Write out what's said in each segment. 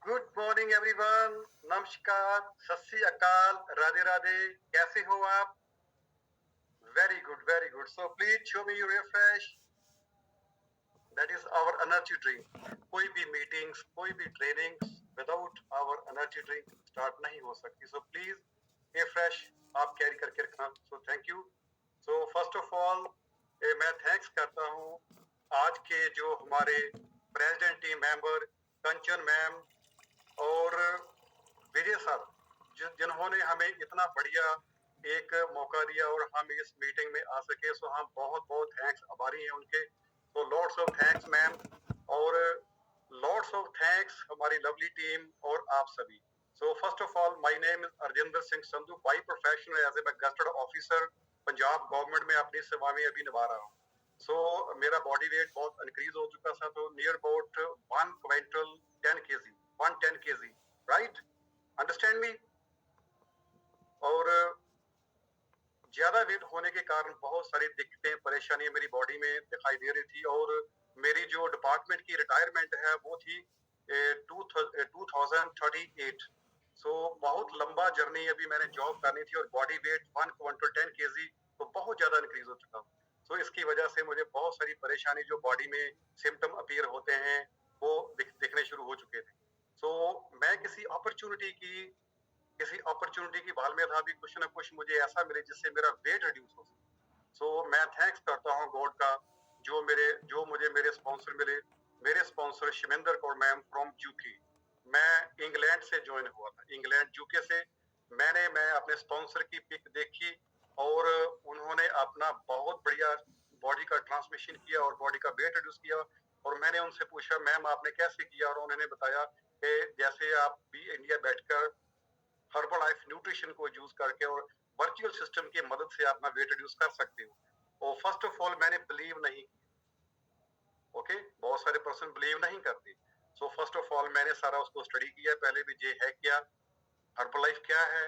Good morning everyone. नमस्कार, सत श्री अकाल, राधे राधे। कैसे हो आप? Very good, very good. So please show me your refresh. That is our energy drink. कोई भी मीटिंग्स, कोई भी trainings without our energy drink start नहीं हो सकती। सो प्लीज रिफ्रेश आप कैरी करके रखना। So thank you. So first of all मैं थैंक्स करता हूँ आज के जो हमारे president team member Kanchan ma'am और विजय सर, जिन्होंने हमें इतना बढ़िया एक मौका दिया और हम इस मीटिंग में आ सके। सो हम बहुत बहुत थैंक्स आभारी हैं उनके। तो लॉट्स ऑफ थैंक्स मैम, और लॉट्स ऑफ थैंक्स हमारी लवली टीम और आप सभी। So first of all my name is Arjinder Singh Sandhu, by profession as a gazetted officer Punjab government में अपनी सेवा में अभी निभा रहा हूँ। सो मेरा बॉडी वेट बहुत इंक्रीज हो चुका था, तो near about 1 quintal 10 KG, 110 KG, right? Understand me? और ज्यादा वेट होने के कारण बहुत सारी दिक्कतें, परेशानियां मेरी बॉडी में दिखाई दे रही थी। और मेरी जो डिपार्टमेंट की रिटायरमेंट है वो थी 2038। सो बहुत लंबा जर्नी अभी मैंने जॉब करनी थी, और बॉडी वेट 1 क्विंटल 10 केजी तो बहुत ज्यादा इंक्रीज हो चुका। सो इसकी वजह से मुझे बहुत सारी परेशानी जो बॉडी में सिम्टम अपीयर होते हैं वो दिखने शुरू हो चुके थे। सो मैं किसी अपॉर्चुनिटी की भाल में था, भी कुछ ना कुछ मुझे ऐसा मिले जिससे मेरा वेट रिड्यूस हो सके। सो मैं थैंक्स करता हूँ गॉड का, जो मुझे मेरे स्पॉन्सर मिले। मेरे sponsor Shimendra Kaur ma'am from UK. मैं इंग्लैंड से ज्वाइन हुआ था, इंग्लैंड यूके से। मैं अपने स्पॉन्सर की पिक देखी, और उन्होंने अपना बहुत बढ़िया बॉडी का ट्रांसमिशन किया और बॉडी का वेट रिड्यूस किया। और मैंने उनसे पूछा मैम आपने कैसे किया, और उन्होंने बताया कि जैसे आप भी इंडिया बैठकर हर्बल लाइफ न्यूट्रिशन को यूज करके और वर्चुअल सिस्टम की मदद से अपना वेट रिड्यूस कर सकते हो। और फर्स्ट ऑफ ऑल मैंने बिलीव नहीं किया। ओके, बहुत सारे पर्सन बिलीव नहीं करते। सो फर्स्ट ऑफ ऑल मैंने सारा उसको स्टडी किया, पहले भी ये है क्या, हर्बल लाइफ क्या है,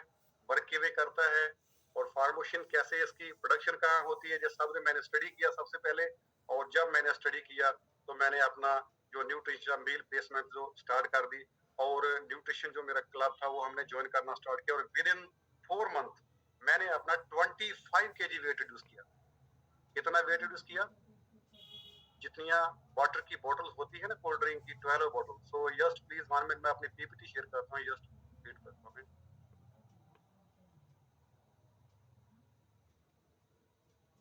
वर्क किवे करता है, और फार्मेशन कैसे, इसकी प्रोडक्शन कहाँ होती है, ये सब मैंने स्टडी किया सबसे पहले। और जब मैंने स्टडी किया तो मैंने अपना जो न्यूट्रिशन मील प्लेसमेंट जो स्टार्ट कर दी, और न्यूट्रिशन जो मेरा क्लब था वो हमने ज्वाइन करना स्टार्ट किया, और विद इन 4 मंथ मैंने अपना 25 केजी वेट रिड्यूस किया। कितना वेट रिड्यूस किया? जितनी वाटर की बोतल होती है ना, कोल्ड ड्रिंक की 12 बोतल। सो जस्ट प्लीज 1 मिनट मैं अपनी पीपीटी शेयर करता हूँ, जस्ट वेट करता हूँ।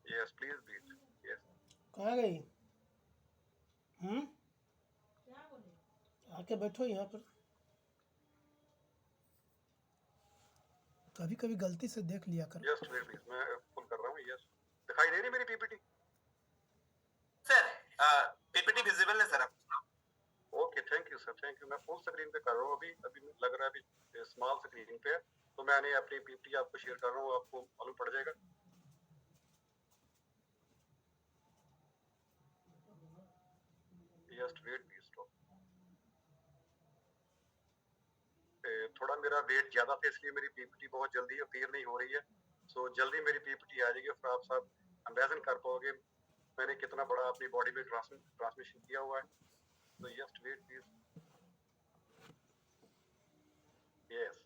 Yes please wait. यस कहाँ गई? आके बैठो यहाँ पर। कभी कभी गलती से देख लिया करो। जस्ट वेट प्लीज, मैं फुल कर रहा हूँ। यस, दिखाई दे रही मेरी पीपीटी? सर पीपीटी विजिबल है सर आपको? Okay, thank you sir, thank you. मैं फुल स्क्रीन पे कर रहा हूँ अभी अभी लग रहा है अभी स्मॉल स्क्रीन पे है, तो मैंने अपनी पीपीटी आपको शेयर कर रहा हूँ, आपको मालूम पड़ जाएगा। Just wait please, stop. थोड़ा मेरा वेट ज्यादा था, इसलिए मेरी पीपीटी बहुत जल्दी अपीयर नहीं हो रही है। सो जल्दी मेरी पीपीटी आ जाएगी, फिर आप सब इमेजिन कर पाओगे मैंने कितना बड़ा अपनी बॉडी में ट्रांसमिशन किया हुआ है। तो just wait please. Yes,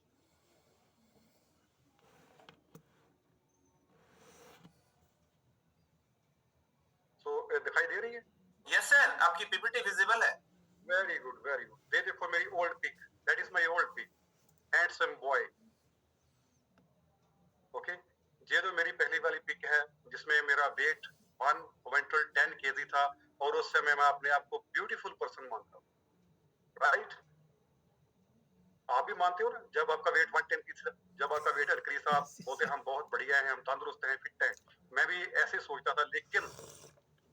so दिखाई दे रही है? यस सर, आपकी पीपीटी विजिबल है। Very good, very good. ये देखो मेरी old pic, that is my old pic, handsome boy. Okay, ये जो मेरी पहली वाली पिक है जिसमें मेरा वेट 1 क्विंटल 10 केजी था, और उस समय मैं अपने आप को ब्यूटीफुल पर्सन मानता हूँ, राइट? आप भी मानते हो ना, जब आपका वेट 110 की था, जब आपका वेट इंक्रीज था, आप बोलते हम बहुत बढ़िया हैं, हम तंदुरुस्त हैं, फिट हैं। मैं भी ऐसे सोचता था, लेकिन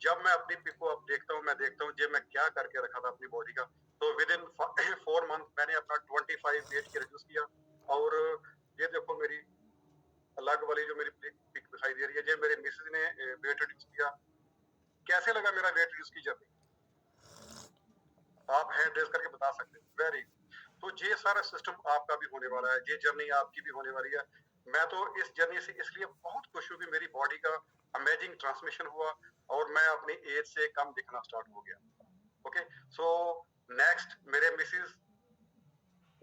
जब मैं अपनी पिक को अब देखता हूँ, मैं देखता हूँ मैं क्या करके रखा था अपनी बॉडी का। तो विद इन 4 मंथ मैंने अपना 25 वेट के रिड्यूस किया। और ये देखो मेरी अलग वाली जो मेरी पिक दिखाई दे रही है, ये मेरे मिसेज ने वेट रिड्यूस किया। कैसे लगा मेरा वेट रिड्यूस की जर्नी? आप हैंड रेज करके बता सकते हो। Very good. तो ये सारा सिस्टम आपका भी होने वाला है, ये जर्नी आपकी भी होने वाली है। मैं तो इस जर्नी से इसलिए बहुत खुश हूँ कि मेरी बॉडी का अमेजिंग ट्रांसमिशन हुआ, और मैं अपनी एज से कम दिखना स्टार्ट हो गया। ओके, सो नेक्स्ट मेरे मिसेज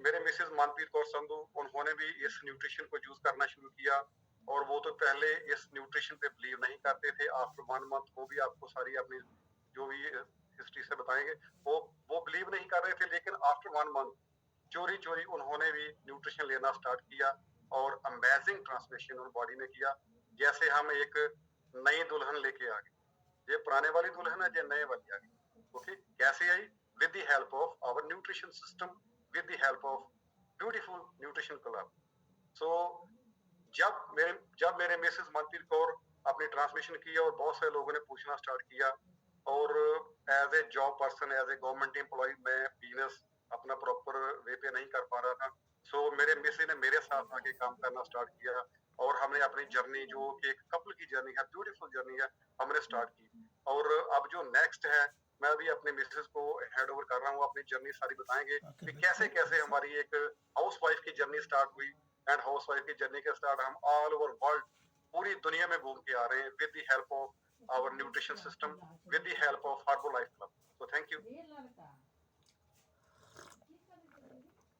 मेरे मिसेज मनप्रीत कौर संधू, उन्होंने भी इस न्यूट्रिशन को यूज करना शुरू किया और वो तो पहले इस न्यूट्रिशन पे बिलीव नहीं करते थे। आफ्टर 1 मंथ वो भी आपको सारी अपनी जो भी हिस्ट्री से बताएंगे, वो बिलीव नहीं कर रहे थे, लेकिन आफ्टर 1 मंथ चोरी चोरी उन्होंने भी न्यूट्रिशन लेना स्टार्ट किया और अमेजिंग ट्रांसफॉर्मेशन उन बॉडी में किया, जैसे हम एक नई दुल्हन लेके आ गए। ये पुराने वाली दुल्हन है, ये नए वाली आ गई। ओके, कैसे आई? With the help of our nutrition system, with the help of beautiful nutrition club. So जब मेरे मिसेस मनप्रीत कौर अपनी ट्रांसमिशन की और बहुत सारे लोगों ने पूछना स्टार्ट किया, और as a job person, as a government employ मैं बिजनेस अपना प्रॉपर वे पे नहीं कर पा रहा था। सो मेरे मिसेस ने मेरे साथ आके काम करना स्टार्ट किया और हमने अपनी जर्नी, जो कि एक कपल की जर्नी है, ब्यूटीफुल जर्नी है, हमने स्टार्ट की। और अब जो नेक्स्ट है, मैं अभी अपने मिसेस को हैंड ओवर कर रहा हूँ, अपनी जर्नी सारी बताएंगे कि कैसे कैसे हमारी एक हाउस वाइफ की जर्नी स्टार्ट हुई। एंड हाउस वाइफ की जर्नी के स्टार्ट हम ऑल ओवर वर्ल्ड, पूरी दुनिया में घूम के आ रहे हैं with the help of our nutrition system, with the help of Herbalife Club. So thank you.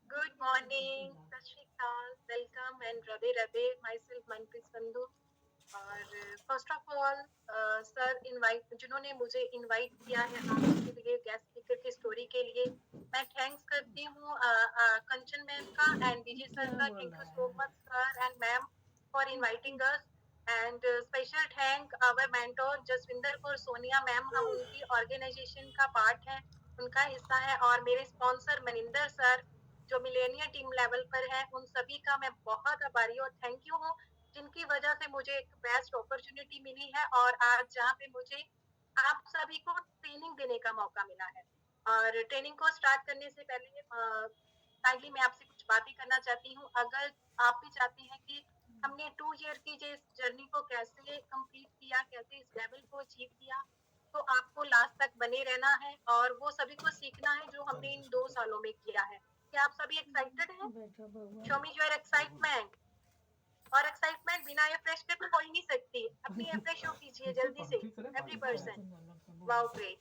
Good morning, Sat Shri Akal, welcome and Radhe Radhe. Myself Manpreet Sandhu. और first of all sir जिन्होंने मुझे invite किया है आपके लिए guest speaker की story के लिए, मैं थैंक्स करती हूँ कंचन मैम का एंड विजय सर का। Thank you so much sir and ma'am for inviting us. And special thank our mentor Jasvinder Kaur Sonia ma'am, हम उनकी ऑर्गेनाइजेशन का पार्ट है, उनका हिस्सा है। और मेरे स्पॉन्सर मनिंदर सर जो मिलेनिया टीम लेवल पर है, उन सभी का मैं बहुत आभारी और थैंक यू हूँ, जिनकी वजह से मुझे एक बेस्ट अपॉर्चुनिटी मिली है और आज जहाँ पे मुझे आप सभी को ट्रेनिंग देने का मौका मिला है। और ट्रेनिंग को स्टार्ट करने से पहले काइंडली मैं आपसे कुछ बातें करना चाहती हूँ। अगर आप भी चाहते हैं कि हमने 2 ईयर की जो इस जर्नी को कैसे कंप्लीट किया, कैसे इस लेवल को अचीव किया, तो आपको लास्ट तक बने रहना है और वो सभी को सीखना है जो हमने इन 2 सालों में किया है। क्या आप सभी एक्साइटेड हैं? Show me your excitement. और एक्साइटमेंट बिना ये फ्रेश के तो हो ही नहीं सकती। अपनी फ्रेश शो कीजिए जल्दी से every person. Wow great.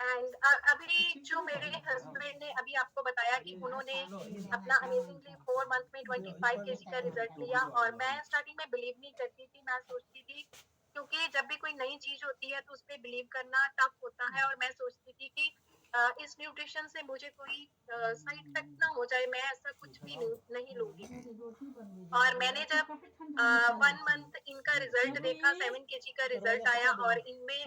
And अभी जो मेरे हस्बैंड ने अभी आपको बताया कि उन्होंने अपना अमेजिंगली 4 मंथ में 25 केजी का रिजल्ट लिया, और मैं स्टार्टिंग में बिलीव नहीं करती थी। मैं सोचती थी, क्योंकि जब भी कोई नई चीज होती है तो उस पर बिलीव करना टफ होता है, और मैं सोचती थी कि इस न्यूट्रिशन से मुझे कोई साइड इफेक्ट ना हो जाए, मैं ऐसा कुछ भी नहीं लूंगी। और मैंने जब 1 मंथ इनका रिजल्ट देखा, 7 केजी का रिजल्ट आया और इनमें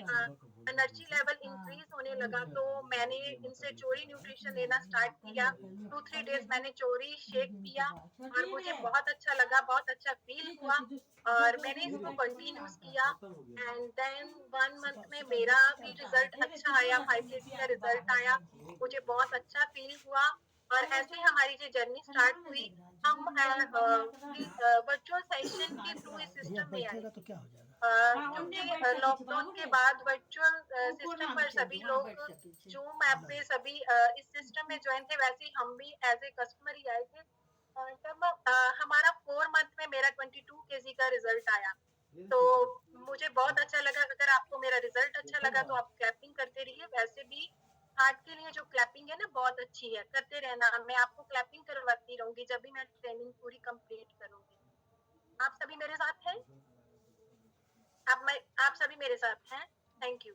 एनर्जी लेवल इंक्रीज होने लगा, तो मैंने इनसे चोरी न्यूट्रिशन लेना स्टार्ट किया। 2-3 डेज मैंने चोरी शेक पिया और मुझे बहुत अच्छा लगा, बहुत अच्छा फील हुआ और मैंने इसको कंटिन्यूस किया। एंड देन 1 मंथ में मेरा भी रिजल्ट अच्छा आया, 5 केजी का रिजल्ट आया, मुझे बहुत अच्छा फील हुआ। और ऐसे हमारी जो जर्नी स्टार्ट हुई, हम वर्चुअल सेशन के थ्रू इस सिस्टम में आए, तो क्या हो जाएगा? क्योंकि लॉकडाउन के बाद वर्चुअल सिस्टम पर सभी लोग जूम ऐप पे सभी इस सिस्टम में ज्वाइन थे, वैसे ही हम भी एज ए कस्टमर ही आए थे। तब हमारा 4 मंथ में मेरा 22 केजी का रिजल्ट आया, तो मुझे बहुत अच्छा लगा। अगर आपको मेरा रिजल्ट अच्छा लगा तो आप क्लैपिंग करते रहिए। वैसे भी हार्ट के लिए जो क्लैपिंग है ना, बहुत अच्छी है, करते रहना। मैं आपको क्लैपिंग करवाती रहूंगी जब भी मैं ट्रेनिंग पूरी कंप्लीट करूंगी। आप सभी मेरे साथ हैं? आप सभी मेरे साथ हैं? Thank you.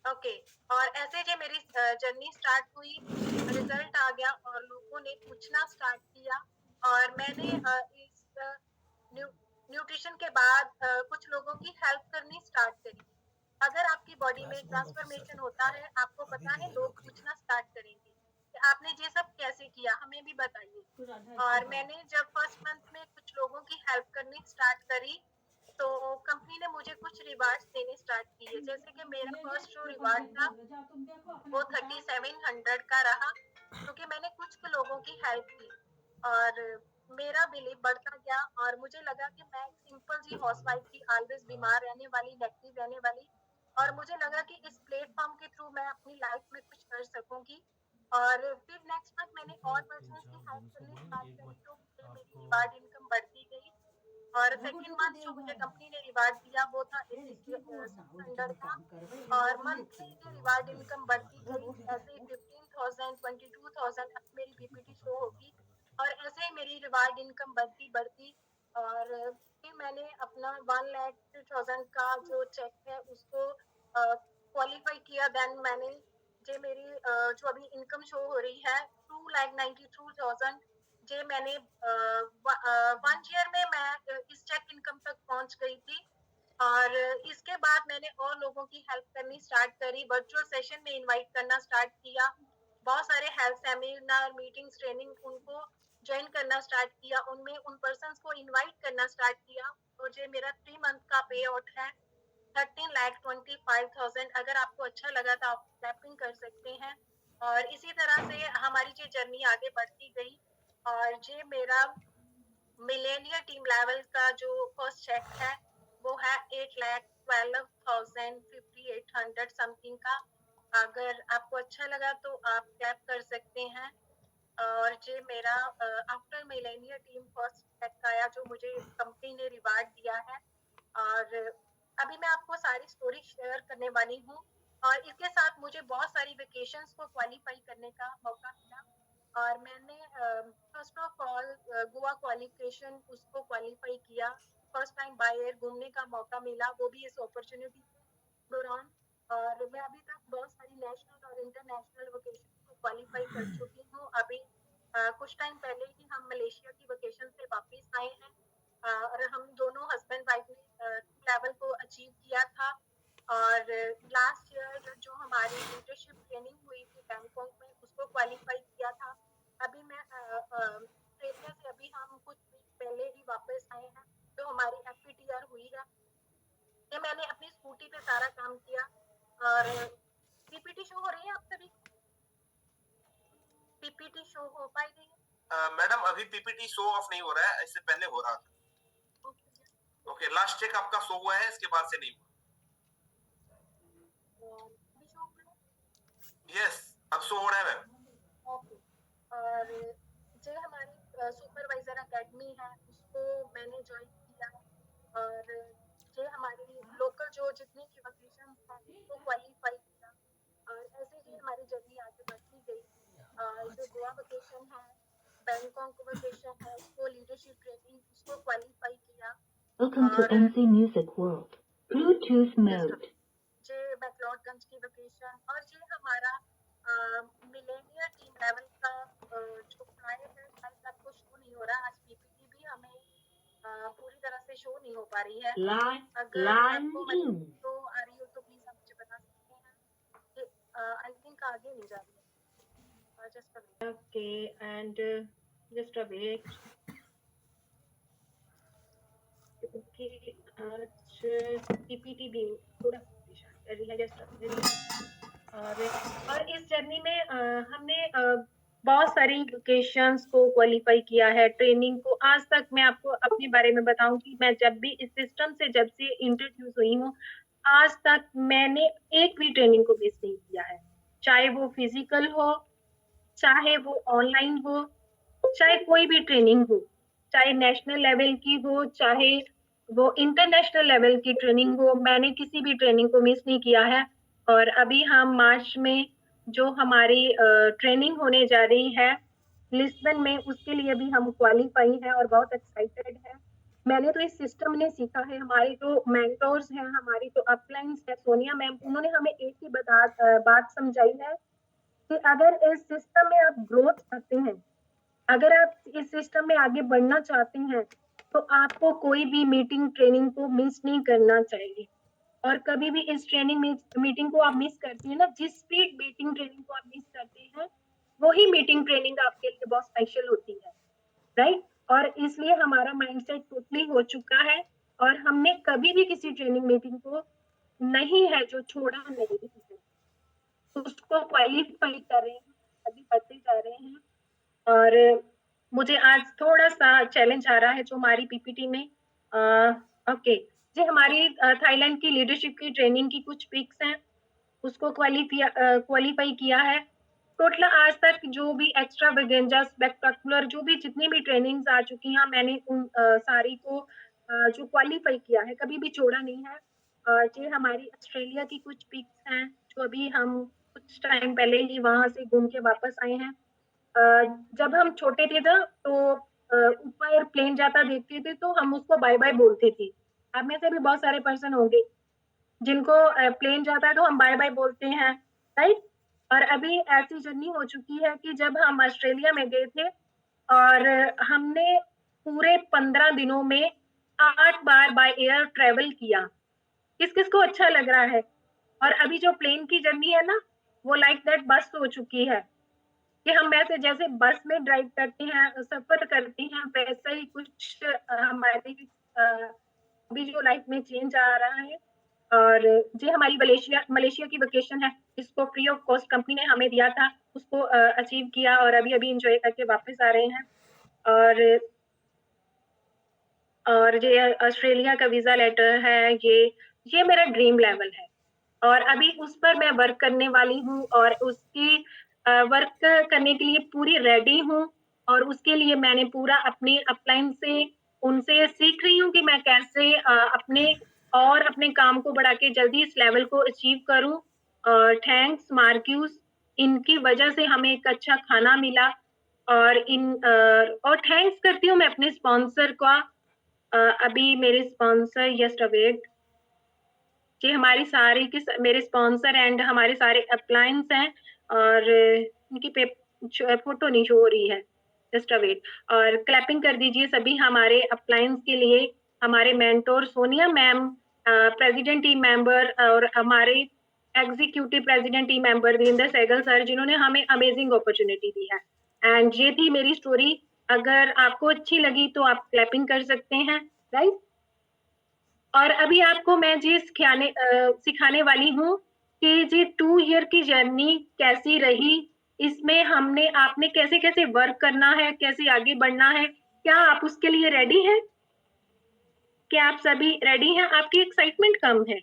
ओके। और ऐसे जो मेरी जर्नी स्टार्ट हुई, रिजल्ट आ गया और लोगों ने पूछना स्टार्ट किया, और मैंने इस न्यूट्रिशन के बाद कुछ लोगों की हेल्प करनी स्टार्ट करी। अगर आपकी बॉडी में ट्रांसफॉर्मेशन होता है, आपको पता है, लोग पूछना स्टार्ट करेंगे कि आपने ये सब कैसे किया, हमें भी बताइए। और मैंने जब फर्स्ट मंथ में कुछ लोगों की हेल्प करनी स्टार्ट करी, तो कंपनी ने मुझे कुछ रिवार्ड्स देने स्टार्ट किए। जैसे कि मेरा फर्स्ट जो रिवार्ड था वो 3700 का रहा, क्योंकि मैंने कुछ लोगों की हेल्प की और मेरा बिलीव बढ़ता गया। और मुझे लगा कि मैं एक सिंपल सी हाउसवाइफ थी, ऑलवेज बीमार रहने वाली, नेगेटिव रहने वाली, और मुझे लगा कि इस प्लेटफॉर्म के थ्रू मैं अपनी लाइफ में कुछ कर सकूंगी। और फिर नेक्स्ट मंथ मैंने और पर्सन की हेल्प करनी स्टार्ट करी, तो फिर मेरी रिवार्ड इनकम बढ़ती गई। और सेकेंड मंथ जो मुझे कंपनी ने रिवार्ड दिया वो था 600 का, और मंथली जो रिवार्ड इनकम बढ़ती गई, ऐसे 15,000 22,000 अब मेरी पीपीटी शो होगी। और मेरी रिवार्ड इनकम बढ़ती और फिर मैंने अपना 1,02,000 का जो चेक है उसको क्वालिफाई किया। देन मैंने जो मेरी जो अभी इनकम शो हो रही है 2,92,000 जे मैंने 1 ईयर में मैं इस चेक इनकम तक पहुंच गई थी। और इसके बाद मैंने और लोगों की हेल्प करनी स्टार्ट करी, वर्चुअल सेशन में इनवाइट करना स्टार्ट किया, बहुत सारे हेल्थ सेमिनार मीटिंग्स ट्रेनिंग उनको ज्वाइन करना स्टार्ट किया, उनमें उन पर्सन्स को इनवाइट करना स्टार्ट किया। और जो मेरा 3 मंथ का पे आउट है 13,25,000। अगर आपको अच्छा लगा तो आप क्लैपिंग कर सकते हैं। और इसी तरह से हमारी जो जर्नी आगे बढ़ती गई और जो मेरा मिलेनियर टीम लेवल का जो फर्स्ट चेक है वो है 8,12,58 समथिंग का। अगर आपको अच्छा लगा तो आप क्लैप कर सकते हैं। और जो मेरा after millionaire team first cheque आया जो मुझे कंपनी ने रिवार्ड दिया है। और अभी मैं आपको सारी स्टोरी शेयर करने वाली हूँ। और इसके साथ मुझे बहुत सारी वेकेशंस को क्वालिफाई करने का मौका मिला। और मैंने first of all Goa qualification उसको क्वालिफाई किया। फर्स्ट टाइम बाय एयर घूमने का मौका मिला, वो भी इस अपॉर्चुनिटी के दौरान। और मैं अभी तक बहुत सारी नेशनल और इंटरनेशनल वेकेशन को क्वालिफाई कर चुकी हूँ। अभी कुछ टाइम पहले ही हम मलेशिया की वेकेशन से वापस आए हैं। और हम दोनों हस्बैंड वाइफ ने लेवल को अचीव किया था। और लास्ट ईयर जो हमारी लीडरशिप ट्रेनिंग हुई थी बैंकॉक में उसको क्वालिफाई किया था। अभी मैं ऑस्ट्रेलिया से अभी हम कुछ वीक पहले ही वापस आए हैं तो हमारी FPTR हुई है। ये मैंने अपनी स्कूटी पे सारा काम किया। और PPT शो हो रही है आप सभी? PPT शो हो पाई रही है? मैडम अभी पीपीटी शो ऑफ नहीं हो रहा है, इससे पहले हो रहा था। ओके, लास्ट चेक आपका शो हुआ है, इसके बाद से नहीं हुआ। अभी शो हो रहा है? यस, अब शो हो रहा है मैम। ओके। और जो हमारी सुपरवाइजर एकेडमी है उसको मैंने ज्वाइन किया। और जो हमारी लोकल जो जितनी की वेकेशन है उसको क्वालिफाई किया। और ऐसे ही हमारी जर्नी आगे बढ़ती गई। जो गोवा वेकेशन है, बैंकॉक वेकेशन है, उसको लीडरशिप ट्रेनिंग उसको क्वालिफाई किया। Welcome to और MC Music World. Bluetooth mode. जे मैक्लोडगंज की वेकेशन और ये हमारा मिलेनियर टीम लेवल का जो प्राइस है शायद आपको शो नहीं हो रहा। आज PPT भी हमें पूरी तरह से शो नहीं हो पा रही है। अगर आपको तो आ रही हो तो प्लीज आप मुझे बता सकते हैं। आई थिंक आगे नहीं जा रही है। Just okay and just a wait. Okay, आज PPT भी थोड़ा कर रही है जस्ट। और इस जर्नी में हमने बहुत सारी लोकेशंस को क्वालिफाई किया है, ट्रेनिंग को। आज तक मैं आपको अपने बारे में बताऊं कि मैं जब भी इस सिस्टम से जब से इंट्रोड्यूस हुई हूँ आज तक मैंने एक भी ट्रेनिंग को मिस नहीं किया है, चाहे वो फिजिकल हो, चाहे वो ऑनलाइन हो, चाहे कोई भी ट्रेनिंग हो, चाहे नेशनल लेवल की हो, चाहे वो इंटरनेशनल लेवल की ट्रेनिंग हो, मैंने किसी भी ट्रेनिंग को मिस नहीं किया है। और अभी हम मार्च में जो हमारी ट्रेनिंग होने जा रही है लिस्बन में, उसके लिए भी हम क्वालिफाई हैं और बहुत एक्साइटेड है। मैंने तो इस सिस्टम ने सीखा है, हमारी जो मेंटोर्स हैं, हमारी जो अपलाइंस है, सोनिया मैम, उन्होंने हमें एक ही बात समझाई है कि अगर इस सिस्टम में आप ग्रोथ करते हैं, अगर आप इस सिस्टम में आगे बढ़ना चाहते हैं तो आपको कोई भी मीटिंग ट्रेनिंग को मिस नहीं करना चाहिए। और कभी भी इस ट्रेनिंग मीटिंग को आप मिस करते हैं ना, जिस भी मीटिंग ट्रेनिंग को आप मिस करते हैं वही मीटिंग ट्रेनिंग आपके लिए बहुत स्पेशल होती है, राइट? और इसलिए हमारा माइंडसेट टोटली हो चुका है और हमने कभी भी किसी ट्रेनिंग मीटिंग को नहीं है जो छोड़ा नहीं है, उसको क्वालिफाई कर रहे हैं, आगे बढ़ते जा रहे हैं। और मुझे आज थोड़ा सा चैलेंज आ रहा है जो हमारी PPT में ओके जी, हमारी थाईलैंड की लीडरशिप की ट्रेनिंग की कुछ पिक्स हैं, उसको क्वालिफाई किया है। टोटल आज तक जो भी एक्स्ट्रा वेगेंजा स्पेक्टाकुलर जो भी जितनी भी ट्रेनिंग्स आ चुकी हैं मैंने उन सारी को जो क्वालिफाई किया है, कभी भी छोड़ा नहीं है। ये हमारी ऑस्ट्रेलिया की कुछ पिक्स हैं जो अभी हम कुछ टाइम पहले ही वहां से घूम के वापस आए हैं। जब हम छोटे थे ना तो ऊपर प्लेन जाता देखते थे तो हम उसको बाय बाय बोलते थे। आप में से भी बहुत सारे पर्सन होंगे जिनको प्लेन जाता है तो हम बाय बाय बोलते हैं, राइट? और अभी ऐसी जर्नी हो चुकी है कि जब हम ऑस्ट्रेलिया में गए थे और हमने पूरे 15 दिनों में 8 बार बाय एयर ट्रेवल किया। किस-किस को अच्छा लग रहा है? और अभी जो प्लेन की जर्नी है ना, वो लाइक दैट बस हो चुकी है कि हम वैसे जैसे बस में ड्राइव करते हैं, सफ़र करते हैं, वैसा ही कुछ हमारी अभी जो लाइफ में चेंज आ रहा है। और जो हमारी मलेशिया की वेकेशन है, इसको फ्री ऑफ कॉस्ट कंपनी ने हमें दिया था, उसको अचीव किया और अभी-अभी एन्जॉय करके वापस आ रहे हैं। और ये ऑस्ट्रेलिया का वीज़ा लेटर है, ये मेरा ड्रीम लेवल है और अभी उस पर मैं वर्क करने वाली हूँ और उसकी वर्क करने के लिए पूरी रेडी हूँ और उसके लिए मैंने पूरा अपनी अपलाइन से उनसे सीख रही हूँ कि मैं कैसे अपने काम को बढ़ा के जल्दी इस लेवल को अचीव करूँ। थैंक्स मार्क्यूस, इनकी वजह से हमें एक अच्छा खाना मिला और और थैंक्स करती हूँ मैं अपने स्पॉन्सर का। अभी मेरे स्पॉन्सर जस्ट अवेट कि हमारी सारी की मेरे स्पॉन्सर एंड हमारे सारे अप्लायंस हैं और इनकी फोटो नहीं शो हो रही है, जस्ट अवेट। और क्लैपिंग कर दीजिए सभी हमारे अप्लायंस के लिए, हमारे mentor Sonia ma'am, president team member और हमारे executive president team member Devendra Sehgal sir, जिन्होंने हमें अमेजिंग अपॉर्चुनिटी दी है। एंड ये थी मेरी स्टोरी। अगर आपको अच्छी लगी तो आप क्लैपिंग कर सकते हैं, राइट? और अभी आपको मैं ये सिखाने वाली हूँ कि ये 2 ईयर की जर्नी कैसी रही, इसमें आपने कैसे-कैसे वर्क करना है, कैसे आगे बढ़ना है, क्या आप उसके लिए रेडी हैं? क्या आप सभी रेडी हैं? आपकी एक्साइटमेंट कम है।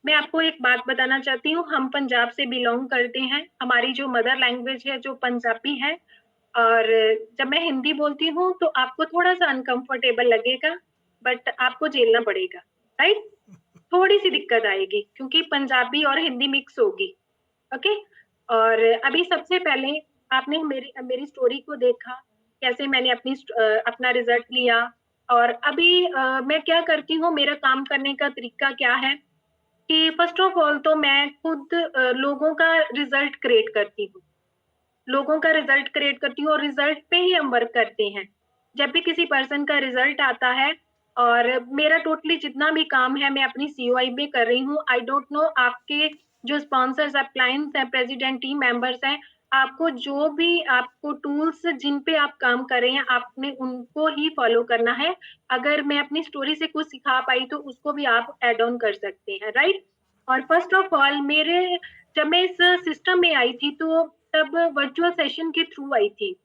मैं आपको एक बात बताना चाहती हूँ, हम पंजाब से बिलॉन्ग करते हैं, हमारी जो मदर लैंग्वेज है जो पंजाबी है और जब मैं हिंदी बोलती हूँ तो आपको थोड़ा-सा अनकंफर्टेबल लगेगा, बट आपको झेलना पड़ेगा, राइट? थोड़ी-सी दिक्कत आएगी क्योंकि पंजाबी और हिंदी मिक्स होगी, ओके? और अभी सबसे पहले आपने मेरी स्टोरी को देखा, कैसे मैंने अपना रिज़ल्ट लिया और अभी मैं क्या करती हूँ, मेरा काम करने का तरीका क्या है कि फर्स्ट ऑफ ऑल तो मैं खुद लोगों का रिज़ल्ट क्रिएट करती हूँ। लोगों का रिजल्ट क्रिएट करती हूँ और रिजल्ट पे ही हम वर्क करते हैं। जब भी किसी पर्सन का रिजल्ट आता है और मेरा टोटली जितना भी काम है मैं अपनी सीओआई में कर रही हूँ। आई डोंट नो आपके जो स्पॉन्सर्स, क्लाइंट्स हैं, प्रेसिडेंट टीम मेंबर्स हैं, आपको टूल्स जिन पे आप काम कर रहे हैं, आपने उनको ही फॉलो करना है। अगर मैं अपनी स्टोरी से कुछ सिखा पाई तो उसको भी आप ऐड ऑन कर सकते हैं, राइट? और फर्स्ट ऑफ ऑल जब मैं इस सिस्टम में आई थी तो तब वर्चुअल सेशन के थ्रू आई थी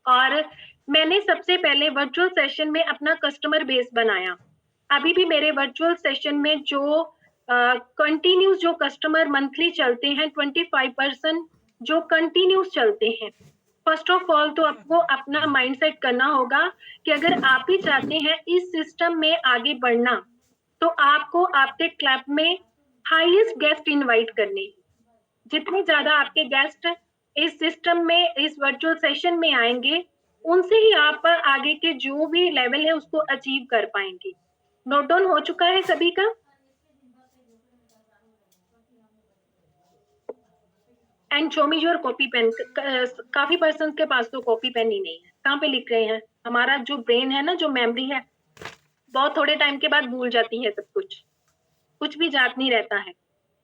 और मैंने सबसे पहले वर्चुअल सेशन में अपना कस्टमर बेस बनाया। अभी भी मेरे वर्चुअल सेशन में जो कंटिन्यूस जो कस्टमर मंथली चलते हैं 25% जो कंटिन्यूस चलते हैं। फर्स्ट ऑफ ऑल तो आपको अपना माइंडसेट करना होगा कि अगर आप ही चाहते हैं इस सिस्टम में आगे बढ़ना तो आपको आपके क्लब में हाईएस्ट गेस्ट इनवाइट करने। जितने ज्यादा आपके गेस्ट इस सिस्टम में इस वर्चुअल सेशन में आएंगे उनसे ही आप आगे के जो भी लेवल है उसको अचीव कर पाएंगे। नोट डाउन हो चुका है सभी का? And show me your copy pen. काफी पर्सन के पास तो कॉपी पेन ही नहीं है, कहाँ पे लिख रहे हैं? हमारा जो ब्रेन है ना, जो मेमोरी है, बहुत थोड़े टाइम के बाद भूल जाती है सब कुछ भी याद नहीं रहता है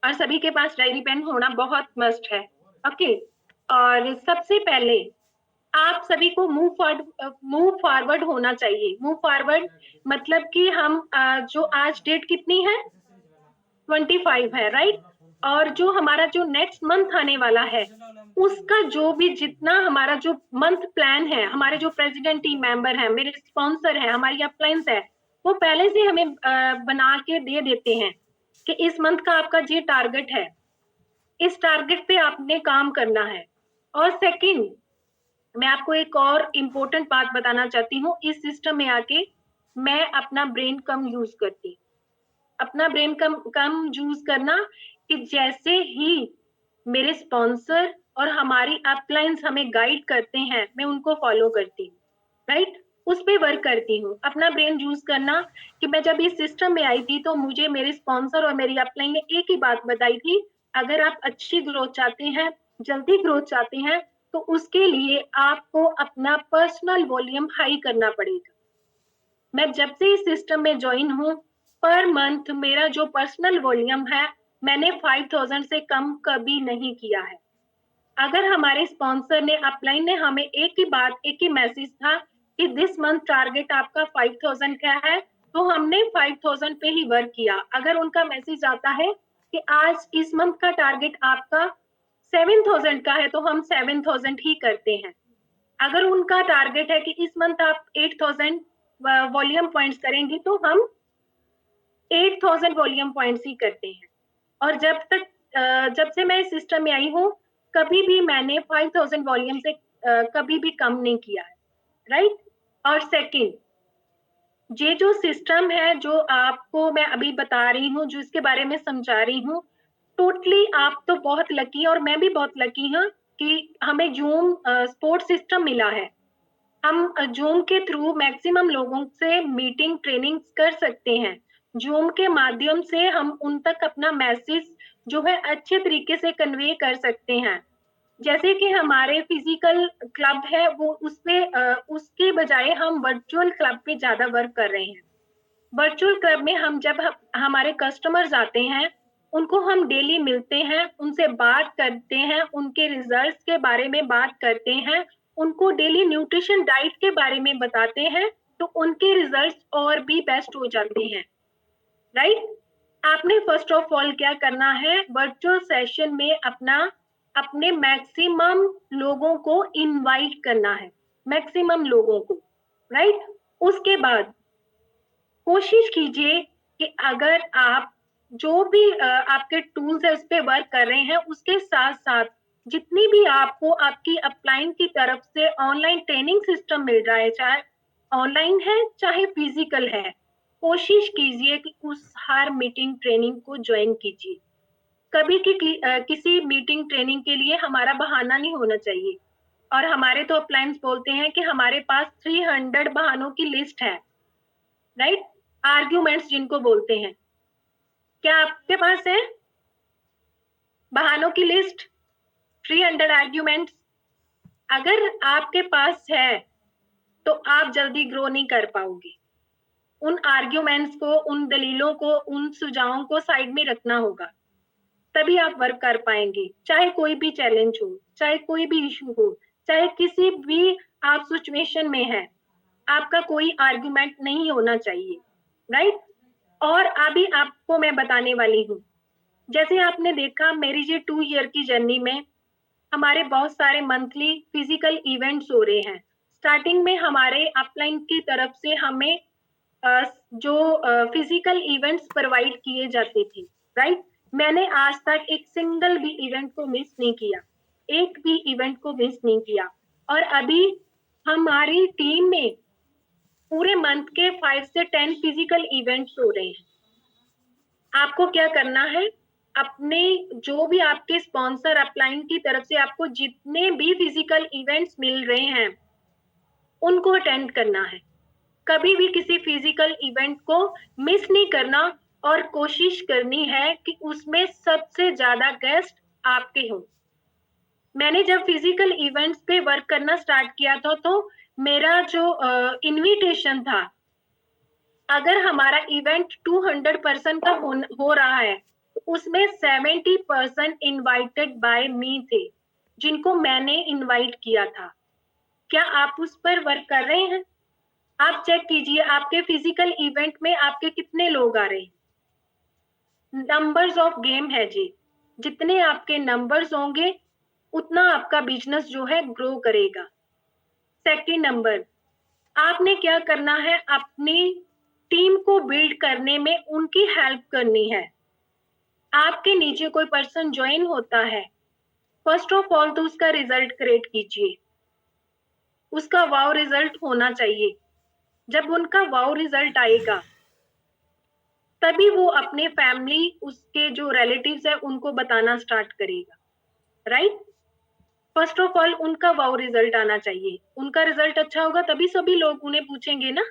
और सभी के पास डायरी पेन होना बहुत मस्ट है, ओके? और सबसे पहले आप सभी को मूव फॉरवर्ड होना चाहिए। मूव फॉरवर्ड मतलब कि हम जो आज डेट कितनी है? 25 है, राइट? और जो हमारा जो नेक्स्ट मंथ आने वाला है उसका जो भी जितना हमारा जो मंथ प्लान है, हमारे जो प्रेसिडेंट टीम मेंबर हैं, मेरे स्पॉन्सर हैं, हमारी अपलाइंस है, वो पहले से हमें बना के दे देते हैं कि इस मंथ का आपका ये टारगेट है, इस टारगेट पे आपने काम करना है। और सेकंड, मैं आपको एक और इम्पोर्टेंट बात बताना चाहती हूँ, इस सिस्टम में आके मैं अपना ब्रेन कम यूज करती। अपना ब्रेन कम यूज करना कि जैसे ही मेरे स्पॉन्सर और हमारी अपलाइंस हमें गाइड करते हैं, मैं उनको फॉलो करती हूँ। राइट, उस पे वर्क करती हूँ। अपना ब्रेन यूज करना कि मैं जब इस सिस्टम में आई थी तो मुझे मेरे स्पॉन्सर और मेरी अपलाइन ने एक ही बात बताई थी, अगर आप अच्छी ग्रोथ चाहते हैं, जल्दी ग्रोथ चाहते हैं, तो उसके लिए आपको अपना पर्सनल वॉल्यूम हाई करना पड़ेगा। मैं जब से इस सिस्टम में ज्वाइन हूँ, पर मंथ मेरा जो पर्सनल वॉल्यूम है, मैंने 5000 से कम कभी नहीं किया है। अगर हमारे स्पॉन्सर ने, अपलाइन ने हमें एक ही बात, एक ही मैसेज था कि दिस मंथ टारगेट आपका 5000 का है, तो हमने 5000 पे ही वर्क किया। अगर उनका मैसेज आता है कि आज इस मंथ का टारगेट आपका 7000 का है, तो हम 7000 ही करते हैं। अगर उनका टारगेट है कि इस मंथ आप 8000 वॉल्यूम पॉइंट्स करेंगी, तो हम 8000 वॉल्यूम पॉइंट्स ही करते हैं। और जब से मैं इस सिस्टम में आई हूँ, कभी भी मैंने 5000 वॉल्यूम से कभी भी कम नहीं किया है, राइट। और सेकंड, ये जो सिस्टम है, जो आपको मैं अभी बता रही हूँ, जो इसके बारे में समझा रही हूँ, टोटली आप तो बहुत लकी हैं और मैं भी बहुत लकी हूँ कि हमें जूम सपोर्ट सिस्टम मिला है। हम जूम के थ्रू मैक्सिमम लोगों से मीटिंग, ट्रेनिंग कर सकते हैं। जूम के माध्यम से हम उन तक अपना मैसेज जो है अच्छे तरीके से कन्वे कर सकते हैं। जैसे कि हमारे फिजिकल क्लब है, वो उसपे उसके बजाय हम वर्चुअल क्लब पे ज्यादा वर्क कर रहे हैं। वर्चुअल क्लब में हम जब हमारे कस्टमर्स आते हैं, उनको हम डेली मिलते हैं, उनसे बात करते हैं, उनके रिजल्ट्स के बारे में बात करते हैं, उनको डेली न्यूट्रिशन डाइट के बारे में बताते हैं, तो उनके रिजल्ट्स और भी बेस्ट हो जाते हैं, राइट। आपने फर्स्ट ऑफ ऑल क्या करना है, वर्चुअल सेशन में अपने मैक्सिमम लोगों को इनवाइट करना है, मैक्सिमम लोगों को, राइट। उसके बाद कोशिश कीजिए कि अगर आप जो भी आपके टूल्स है उस पे वर्क कर रहे हैं, उसके साथ साथ जितनी भी आपको आपकी अपलाइन की तरफ से ऑनलाइन ट्रेनिंग सिस्टम मिल रहा है, चाहे ऑनलाइन है चाहे फिजिकल है, कोशिश कीजिए कि उस हर मीटिंग ट्रेनिंग को ज्वाइन कीजिए। कभी किसी मीटिंग ट्रेनिंग के लिए हमारा बहाना नहीं होना चाहिए। और हमारे तो अपलाइंस बोलते हैं कि हमारे पास 300 बहानों की लिस्ट है, राइट, आर्ग्यूमेंट्स जिनको बोलते हैं। क्या आपके पास है बहानों की लिस्ट, 300 आर्ग्यूमेंट्स? अगर आपके पास है तो आप जल्दी ग्रो नहीं कर पाओगे। उन आर्ग्यूमेंट्स को, उन दलीलों को, उन सुझावों को साइड में रखना होगा, तभी आप वर्क कर पाएंगे। चाहे कोई भी चैलेंज हो, चाहे कोई भी इशू हो, चाहे किसी भी आप सिचुएशन में है, आपका कोई आर्ग्यूमेंट नहीं होना चाहिए, राइट। और अभी आपको मैं बताने वाली हूँ, जैसे आपने देखा मेरी ये 2 ईयर की जर्नी में हमारे बहुत सारे मंथली फिजिकल इवेंट्स हो रहे हैं। स्टार्टिंग में हमारे अपलाइन की तरफ से हमें जो फिजिकल इवेंट्स प्रोवाइड किए जाते थे, राइट। मैंने आज तक एक सिंगल भी इवेंट को मिस नहीं किया, एक भी इवेंट को मिस नहीं किया। और अभी हमारी टीम में पूरे मंथ के 5 से 10 फिजिकल इवेंट्स हो रहे हैं। आपको क्या करना है, अपने जो भी आपके स्पॉन्सर अपलाइन की तरफ से आपको जितने भी फिजिकल इवेंट्स मिल रहे हैं, उनको अटेंड करना है। कभी भी किसी फिजिकल इवेंट को मिस नहीं करना और कोशिश करनी है कि उसमें सबसे ज्यादा गेस्ट आपके हों। मैंने जब फिजिकल इवेंट्स पे वर्क करना स्टार्ट किया था, तो मेरा जो इनविटेशन था, अगर हमारा इवेंट 200% का हो रहा है, तो उसमें 70% इनवाइटेड बाय मी थे, जिनको मैंने इनवाइट किया था। क्या आप उस पर वर्क कर रहे हैं? आप चेक कीजिए आपके फिजिकल इवेंट में आपके कितने लोग आ रहे हैं। नंबर्स ऑफ गेम है जी, जितने आपके नंबर्स होंगे उतना आपका बिजनेस जो है ग्रो करेगा। सेकंड नंबर, आपने क्या करना है, अपनी टीम को बिल्ड करने में उनकी हेल्प करनी है। आपके नीचे कोई पर्सन ज्वाइन होता है, फर्स्ट ऑफ ऑल तो उसका रिजल्ट क्रिएट कीजिए, उसका वाव रिजल्ट होना चाहिए। जब उनका वाव रिजल्ट आएगा, तभी वो अपने फैमिली, उसके जो रिलेटिव्स है, उनको बताना स्टार्ट करेगा, राइट। फर्स्ट ऑफ ऑल उनका वाओ रिजल्ट आना चाहिए। उनका रिजल्ट अच्छा होगा तभी सभी लोग उन्हें पूछेंगे ना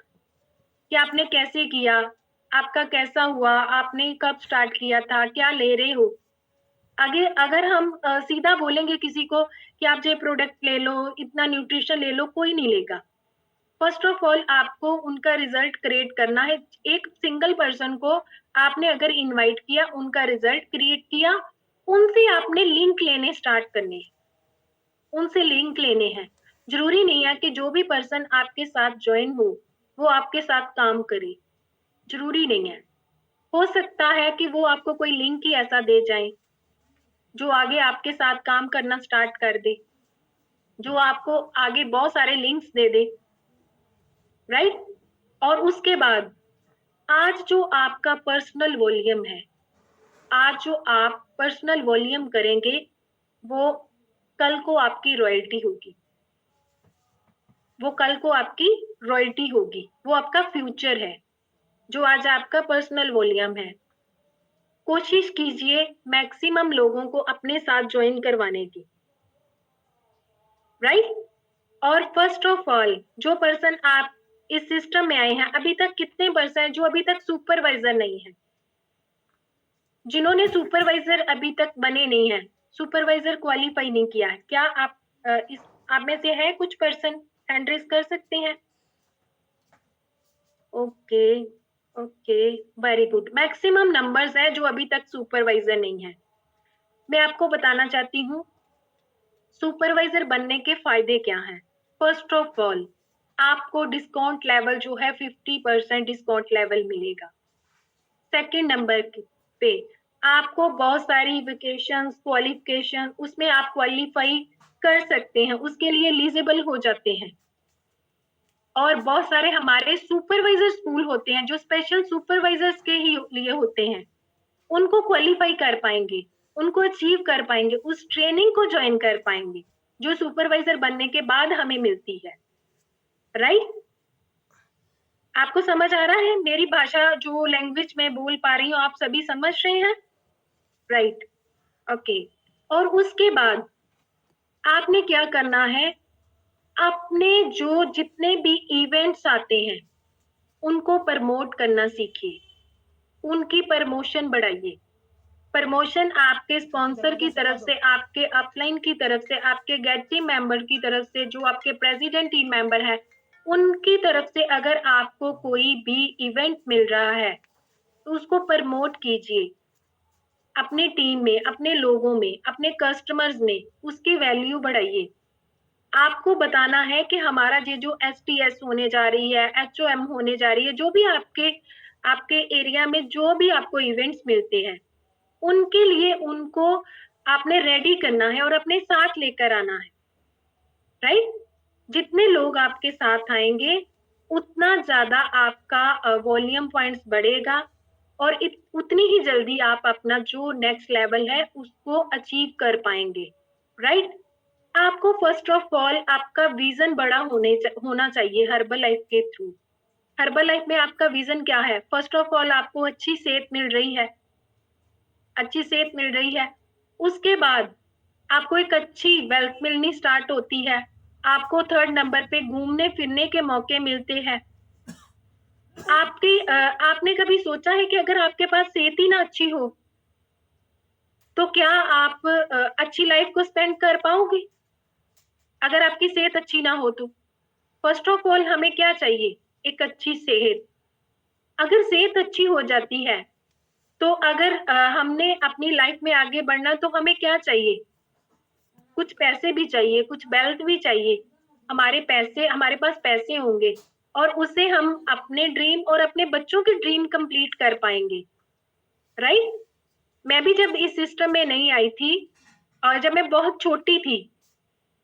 कि आपने कैसे किया, आपका कैसा हुआ, आपने कब स्टार्ट किया था, क्या ले रहे हो। आगे अगर हम सीधा बोलेंगे किसी को कि आप ये प्रोडक्ट ले लो, इतना न्यूट्रिशन ले लो, कोई नहीं लेगा। फर्स्ट ऑफ ऑल आपको उनका रिजल्ट क्रिएट करना है। एक सिंगल पर्सन को आपने अगर इनवाइट किया, उनका रिजल्ट क्रिएट किया, उनसे आपने लिंक लेने स्टार्ट करने हैं, उनसे लिंक लेने हैं। जरूरी नहीं है कि जो भी पर्सन आपके साथ ज्वाइन हो वो आपके साथ काम करे, जरूरी नहीं है। हो सकता है कि वो आपको कोई लिंक ही ऐसा दे जाए जो आगे आपके साथ काम करना स्टार्ट कर दे, जो आपको आगे बहुत सारे लिंक्स दे दे, राइट। और उसके बाद आज जो आपका पर्सनल वॉल्यूम है, आज जो आप पर्सनल वॉल्यूम करेंगे वो कल को आपकी रॉयल्टी होगी, वो कल को आपकी रॉयल्टी होगी, वो आपका फ्यूचर है। जो आज आपका पर्सनल वॉल्यूम है, कोशिश कीजिए मैक्सिमम लोगों को अपने साथ ज्वाइन करवाने की, राइट। और फर्स्ट ऑफ ऑल जो पर्सन आप इस सिस्टम में आए हैं, अभी तक कितने पर्सन हैं जो अभी तक सुपरवाइजर नहीं है, जिन्होंने सुपरवाइजर अभी तक बने नहीं है, सुपरवाइजर क्वालिफाई नहीं किया है? क्या आप में से है कुछ पर्सन? हैंड रेज कर सकते हैं। Okay okay, very good. Maximum numbers है जो अभी तक सुपरवाइजर नहीं है। मैं आपको बताना चाहती हूँ सुपरवाइजर बनने के फायदे क्या हैं। फर्स्ट ऑफ ऑल आपको डिस्काउंट लेवल जो है 50% डिस्काउंट लेवल मिलेगा। सेकंड नंबर पे आपको बहुत सारी वेकेशन क्वालिफिकेशन उसमें आप क्वालिफाई कर सकते हैं, उसके लिए एलिजिबल हो जाते हैं। और बहुत सारे हमारे सुपरवाइजर स्कूल होते हैं जो स्पेशल सुपरवाइजर्स के ही लिए होते हैं, उनको क्वालिफाई कर पाएंगे, उनको अचीव कर पाएंगे, उस ट्रेनिंग को ज्वाइन कर पाएंगे जो सुपरवाइजर बनने के बाद हमें मिलती है, राइट। आपको समझ आ रहा है? मेरी भाषा जो लैंग्वेज में बोल पा रही हूँ आप सभी समझ रहे हैं, राइट। ओके। और उसके बाद आपने क्या करना है, अपने जो जितने भी इवेंट्स आते हैं उनको प्रमोट करना सीखिए, उनकी प्रमोशन बढ़ाइए। प्रमोशन आपके स्पॉन्सर की तरफ से, आपके अपलाइन की तरफ से, आपके गेट टीम मेंबर की तरफ से, जो आपके प्रेसिडेंट टीम मेंबर है उनकी तरफ से अगर आपको कोई भी इवेंट मिल रहा है तो उसको प्रमोट कीजिए अपनी टीम में, अपने लोगों में, अपने कस्टमर्स में, उसकी वैल्यू बढ़ाइए। आपको बताना है कि हमारा ये जो STS होने जा रही है, HOM होने जा रही है, जो भी आपके एरिया में जो भी आपको इवेंट्स मिलते हैं उनके लिए उनको आपने रेडी करना है और अपने साथ लेकर आना है, राइट। जितने लोग आपके साथ आएंगे उतना ज्यादा आपका वॉल्यूम पॉइंट्स बढ़ेगा और उतनी ही जल्दी आप अपना जो नेक्स्ट लेवल है उसको अचीव कर पाएंगे, राइट। आपको फर्स्ट ऑफ ऑल आपका विजन बड़ा होना चाहिए हर्बल लाइफ के थ्रू। हर्बल लाइफ में आपका विजन क्या है? फर्स्ट ऑफ ऑल आपको अच्छी सेहत मिल रही है, अच्छी सेहत मिल रही है। उसके बाद आपको एक अच्छी वेल्थ मिलनी स्टार्ट होती है, आपको थर्ड नंबर पे घूमने फिरने के मौके मिलते हैं। आपने कभी सोचा है कि अगर आपके पास सेहत ही ना अच्छी हो तो क्या आप अच्छी लाइफ को स्पेंड कर पाओगे? अगर आपकी सेहत अच्छी ना हो तो फर्स्ट ऑफ ऑल हमें क्या चाहिए? एक अच्छी सेहत। अगर सेहत अच्छी हो जाती है तो अगर हमने अपनी लाइफ में आगे बढ़ना तो हमें क्या चाहिए? कुछ पैसे भी चाहिए, कुछ वेल्थ भी चाहिए। हमारे पास पैसे होंगे और उससे हम अपने ड्रीम और अपने बच्चों के ड्रीम कंप्लीट कर पाएंगे, राइट। मैं भी जब इस सिस्टम में नहीं आई थी और जब मैं बहुत छोटी थी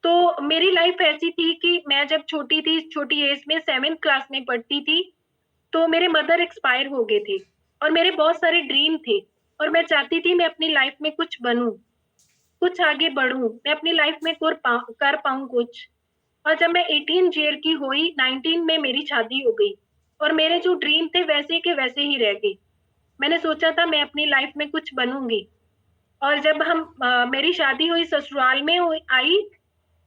तो मेरी लाइफ ऐसी थी कि मैं जब छोटी थी, छोटी एज में 7th क्लास में पढ़ती थी तो मेरे मदर एक्सपायर हो गए थे और मेरे बहुत सारे ड्रीम थे और मैं चाहती थी मैं अपनी लाइफ में कुछ बनूं, कुछ आगे बढ़ूं, मैं अपनी लाइफ में कर पाऊं कुछ। और जब मैं 18 ईयर की हुई, 19 में मेरी शादी हो गई और मेरे जो ड्रीम थे वैसे के वैसे ही रह गए। मैंने सोचा था मैं अपनी लाइफ में कुछ बनूंगी और जब मेरी शादी हुई, ससुराल में आई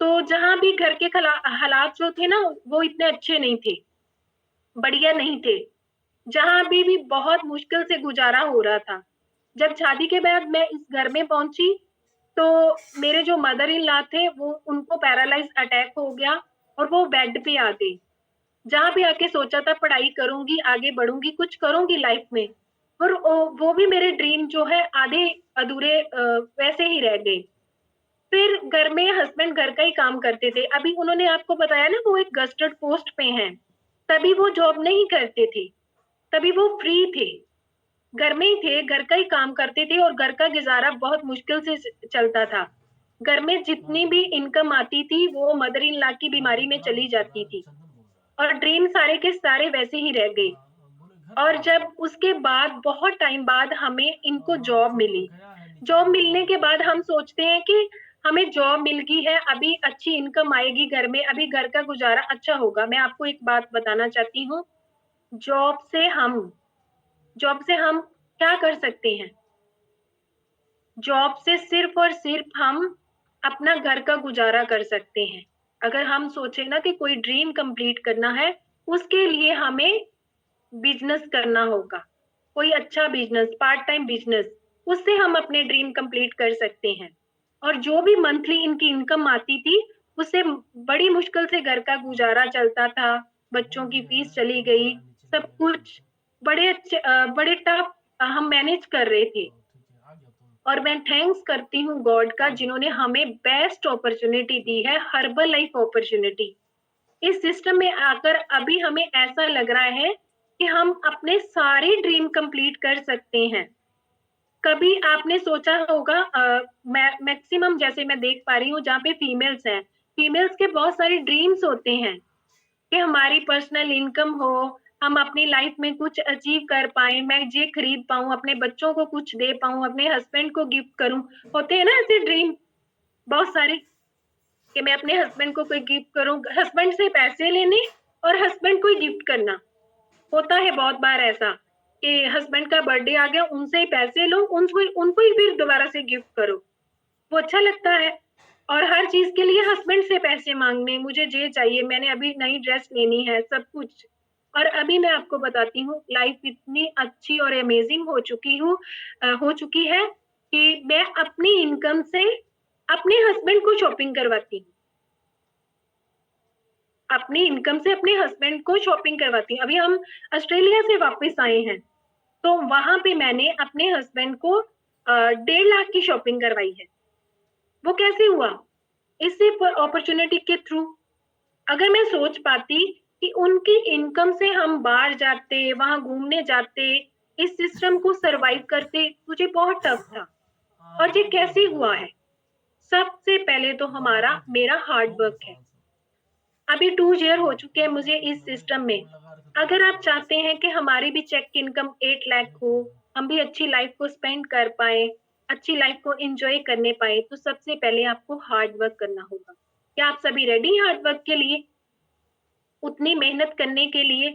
तो जहाँ भी घर के हालात जो थे ना वो इतने अच्छे नहीं थे, बढ़िया नहीं थे। जहाँ भी बहुत मुश्किल से गुजारा हो रहा था। जब शादी के बाद मैं इस घर में पहुंची तो मेरे जो मदर इन लॉ थे वो उनको पैरालाइज अटैक हो गया और वो बेड पे आ गई। जहाँ भी आके सोचा था पढ़ाई करूंगी, आगे बढ़ूंगी, कुछ करूंगी लाइफ में, और वो भी मेरे ड्रीम जो है आधे अधूरे वैसे ही रह गए। फिर घर में हस्बैंड घर का ही काम करते थे। अभी उन्होंने आपको बताया ना वो एक गस्टेड पोस्ट पे हैं, तभी वो जॉब नहीं करते थे, तभी वो फ्री थे, घर में ही थे, घर का ही काम करते थे और घर का गुजारा बहुत मुश्किल से चलता था। घर में जितनी भी इनकम आती थी वो मदर इन लॉ की बीमारी में चली जाती थी और ड्रीम सारे के सारे वैसे ही रह गए। और जब उसके बाद बहुत टाइम बाद हमें इनको जॉब मिली। जॉब मिलने के बाद हम सोचते हैं कि हमें जॉब मिल गई है, अभी अच्छी इनकम आएगी घर में, अभी घर का गुजारा अच्छा होगा। मैं आपको एक बात बताना चाहती हूँ, जॉब से हम क्या कर सकते हैं? जॉब से सिर्फ और सिर्फ हम अपना घर का गुजारा कर सकते हैं। अगर हम सोचें ना कि कोई ड्रीम कंप्लीट करना है, उसके लिए हमें बिजनेस करना होगा, कोई अच्छा बिजनेस, पार्ट टाइम बिजनेस, उससे हम अपने ड्रीम कंप्लीट कर सकते हैं। और जो भी मंथली इनकी इनकम आती थी उससे बड़ी मुश्किल से घर का गुजारा चलता था, बच्चों की फीस चली गई, सब कुछ बड़े टफ हम मैनेज कर रहे थे। और मैं थैंक्स करती हूँ गॉड का जिन्होंने हमें बेस्ट अपॉर्चुनिटी दी है, हर्बल लाइफ अपॉर्चुनिटी। इस सिस्टम में आकर अभी हमें ऐसा लग रहा है कि हम अपने सारे ड्रीम कंप्लीट कर सकते हैं। कभी आपने सोचा होगा मैक्सिमम जैसे मैं देख पा रही हूँ जहाँ पे फीमेल्स हैं, फीमेल्स के बहुत सारे ड्रीम्स होते हैं कि हमारी पर्सनल इनकम हो, हम अपनी लाइफ में कुछ अचीव कर पाए, मैं ये खरीद पाऊं, अपने बच्चों को कुछ दे पाऊं, अपने हस्बैंड को गिफ्ट करूं। होते हैं ना ऐसे ड्रीम बहुत सारे कि मैं अपने हस्बैंड को कोई गिफ्ट करूं, हस्बैंड से पैसे लेने और हस्बैंड को ही गिफ्ट करना। होता है बहुत बार ऐसा कि हस्बैंड का बर्थडे आ गया, उनसे ही पैसे लो, उनको ही फिर दोबारा से गिफ्ट करो, वो अच्छा लगता है। और हर चीज के लिए हस्बैंड से पैसे मांगने, मुझे ये चाहिए, मैंने अभी नई ड्रेस लेनी है, सब कुछ। और अभी मैं आपको बताती हूँ लाइफ इतनी अच्छी और अमेजिंग हो चुकी है कि मैं अपनी इनकम से अपने हस्बैंड को शॉपिंग करवाती हूँ, अपनी इनकम से अपने हस्बैंड को शॉपिंग करवाती हूँ। अभी हम ऑस्ट्रेलिया से वापस आए हैं तो वहां पे मैंने अपने हस्बैंड को 1.5 लाख की शॉपिंग करवाई है। वो कैसे हुआ? इसी अपॉर्चुनिटी के थ्रू। अगर मैं सोच पाती कि उनकी इनकम से हम बाहर जाते, वहां घूमने जाते, इस सिस्टम को सरवाइव करते, मुझे बहुत टफ था। और ये कैसे हुआ है? सबसे पहले तो मेरा हार्ड वर्क है। अभी 2 ईयर हो चुके हैं मुझे इस सिस्टम में। अगर आप चाहते हैं कि हमारी भी चेक इनकम 8 लाख हो, हम भी अच्छी लाइफ को स्पेंड कर पाए, अच्छी लाइफ को एंजॉय करने पाए, तो सबसे पहले आपको हार्ड वर्क करना होगा। क्या आप सभी रेडी हैं हार्ड वर्क के लिए, उतनी मेहनत करने के लिए?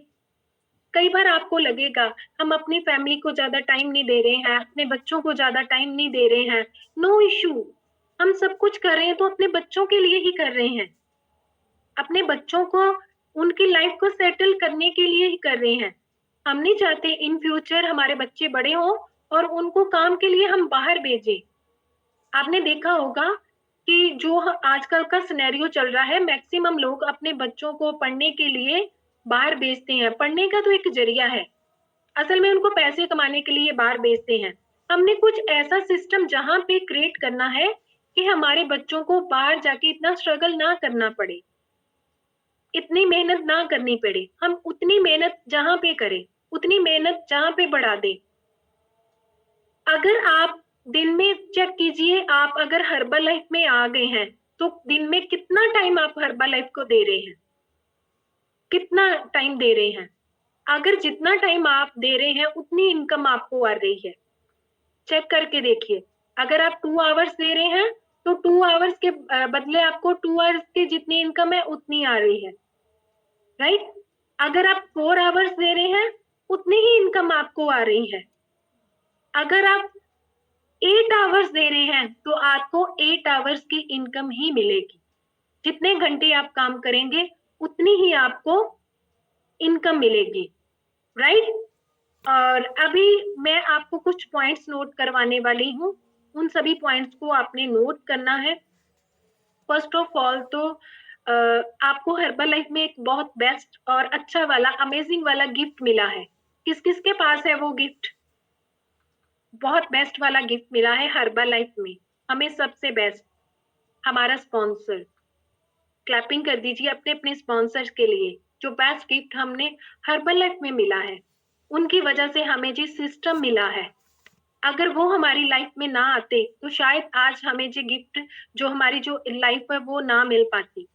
कई बार आपको लगेगा हम अपनी फैमिली को ज्यादा टाइम नहीं दे रहे हैं, अपने बच्चों को ज्यादा टाइम नहीं दे रहे हैं। नो इशू, हम सब कुछ कर रहे हैं तो अपने बच्चों के लिए ही कर रहे हैं, अपने बच्चों को, उनकी लाइफ को सेटल करने के लिए ही कर रहे हैं। हम नहीं चाहते इन फ्यूचर हमारे बच्चे बड़े हों और उनको काम के लिए हम बाहर भेजें। आपने देखा होगा कि जो आजकल का सिनेरियो चल रहा है, मैक्सिमम लोग अपने बच्चों को पढ़ने के लिए बाहर भेजते हैं। पढ़ने का तो एक जरिया है, असल में उनको पैसे कमाने के लिए बाहर भेजते हैं। हमने कुछ ऐसा सिस्टम जहां पे क्रिएट करना है कि हमारे बच्चों को बाहर जाके इतना स्ट्रगल ना करना पड़े, इतनी मेहनत ना करनी पड़े। हम उतनी मेहनत जहां पे करें, उतनी मेहनत जहां पे बढ़ा दें। अगर आप दिन में चेक कीजिए, आप अगर हर्बल लाइफ में आ गए हैं तो दिन में कितना टाइम आप हर्बल लाइफ को दे रहे हैं, कितना टाइम दे रहे हैं? अगर जितना टाइम आप दे रहे हैं उतनी इनकम आपको आ रही है, चेक करके देखिए। अगर आप 2 आवर्स दे रहे हैं तो 2 आवर्स के बदले आपको 2 आवर्स की जितनी इनकम है उतनी आ रही है, राइट? अगर आप 4 आवर्स दे रहे हैं उतनी ही इनकम आपको आ रही है। अगर आप 8 आवर्स दे रहे हैं तो आपको 8 आवर्स की इनकम ही मिलेगी। जितने घंटे आप काम करेंगे उतनी ही आपको इनकम मिलेगी, राइट। और अभी मैं आपको कुछ पॉइंट्स नोट करवाने वाली हूँ, उन सभी पॉइंट्स को आपने नोट करना है। फर्स्ट ऑफ ऑल तो आपको हर्बल लाइफ में एक बहुत बेस्ट और अच्छा वाला अमेजिंग वाला गिफ्ट मिला है। किस किस के पास है वो गिफ्ट? बहुत बेस्ट वाला गिफ्ट मिला है हर्बल लाइफ में हमें, सबसे बेस्ट हमारा स्पॉन्सर। क्लैपिंग कर दीजिए अपने अपने स्पॉन्सर्स के लिए, जो बेस्ट गिफ्ट हमने हर्बल लाइफ में मिला है। उनकी वजह से हमें जो सिस्टम मिला है, अगर वो हमारी लाइफ में ना आते तो शायद आज हमें जो गिफ्ट, जो हमारी जो लाइफ है वो ना मिल पाती।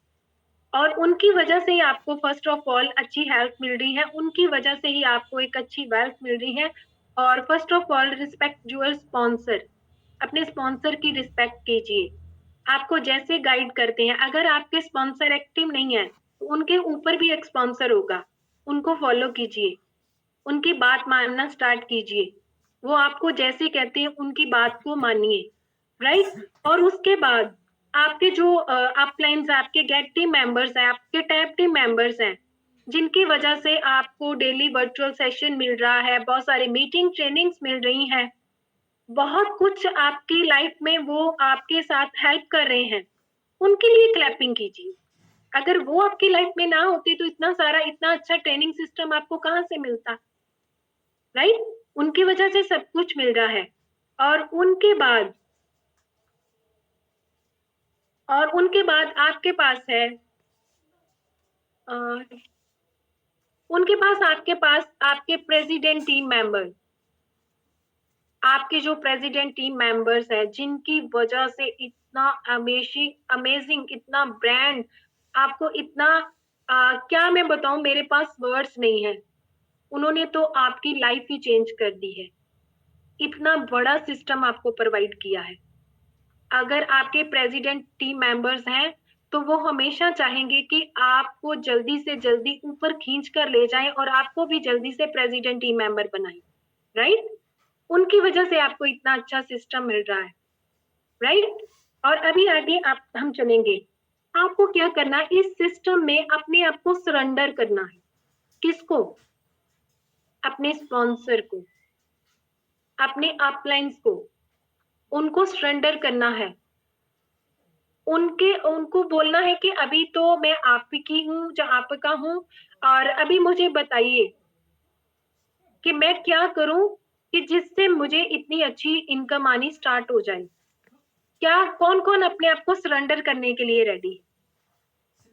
और उनकी वजह से ही आपको फर्स्ट ऑफ ऑल अच्छी हेल्थ मिल रही है, उनकी वजह से ही आपको एक अच्छी वेल्थ मिल रही है। और first of all respect your sponsor, अपने स्पॉन्सर की रिस्पेक्ट कीजिए। आपको जैसे गाइड करते हैं, अगर आपके स्पॉन्सर एक्टिव नहीं है तो उनके ऊपर भी एक स्पॉन्सर होगा, उनको फॉलो कीजिए, उनकी बात मानना स्टार्ट कीजिए। वो आपको जैसे कहते हैं उनकी बात को मानिए, राइट। और उसके बाद आपके जो अपलाइंस, आपके गेट टीम मेंबर्स हैं, आपके टैब टीम मेंबर्स हैं, जिनकी वजह से आपको डेली वर्चुअल सेशन मिल रहा है, बहुत सारी मीटिंग ट्रेनिंग्स मिल रही हैं, बहुत कुछ आपकी लाइफ में वो आपके साथ हेल्प कर रहे हैं, उनके लिए क्लैपिंग कीजिए। अगर वो आपकी लाइफ में ना होती तो इतना सारा, इतना अच्छा ट्रेनिंग सिस्टम आपको कहाँ से मिलता, राइट। उनकी वजह से सब कुछ मिल रहा है। और उनके बाद आपके पास है, आपके पास आपके प्रेसिडेंट टीम मेंबर, आपके जो प्रेसिडेंट टीम मेंबर्स हैं, जिनकी वजह से इतना अमेजिंग इतना ब्रांड, आपको इतना क्या मैं बताऊं, मेरे पास वर्ड्स नहीं है। उन्होंने तो आपकी लाइफ ही चेंज कर दी है, इतना बड़ा सिस्टम आपको प्रोवाइड किया है। अगर आपके प्रेसिडेंट टीम मेंबर्स हैं तो वो हमेशा चाहेंगे कि आपको जल्दी से जल्दी ऊपर खींच कर ले जाएं और आपको भी जल्दी से प्रेसिडेंट टीम मेंबर बनाएं, राइट। उनकी वजह से आपको इतना अच्छा सिस्टम मिल रहा है, राइट। और अभी आगे हम चलेंगे। आपको क्या करना है, इस सिस्टम में अपने आप को सरेंडर करना है। किसको? अपने स्पॉन्सर को, अपने अपलाइंस को, उनको सरेंडर करना है। उनको बोलना है कि अभी तो मैं आपकी हूँ, जो आपका हूँ, और अभी मुझे बताइए कि मैं क्या करूं कि जिससे मुझे इतनी अच्छी इनकम आनी स्टार्ट हो जाए। क्या कौन कौन अपने आप को सरेंडर करने के लिए रेडी?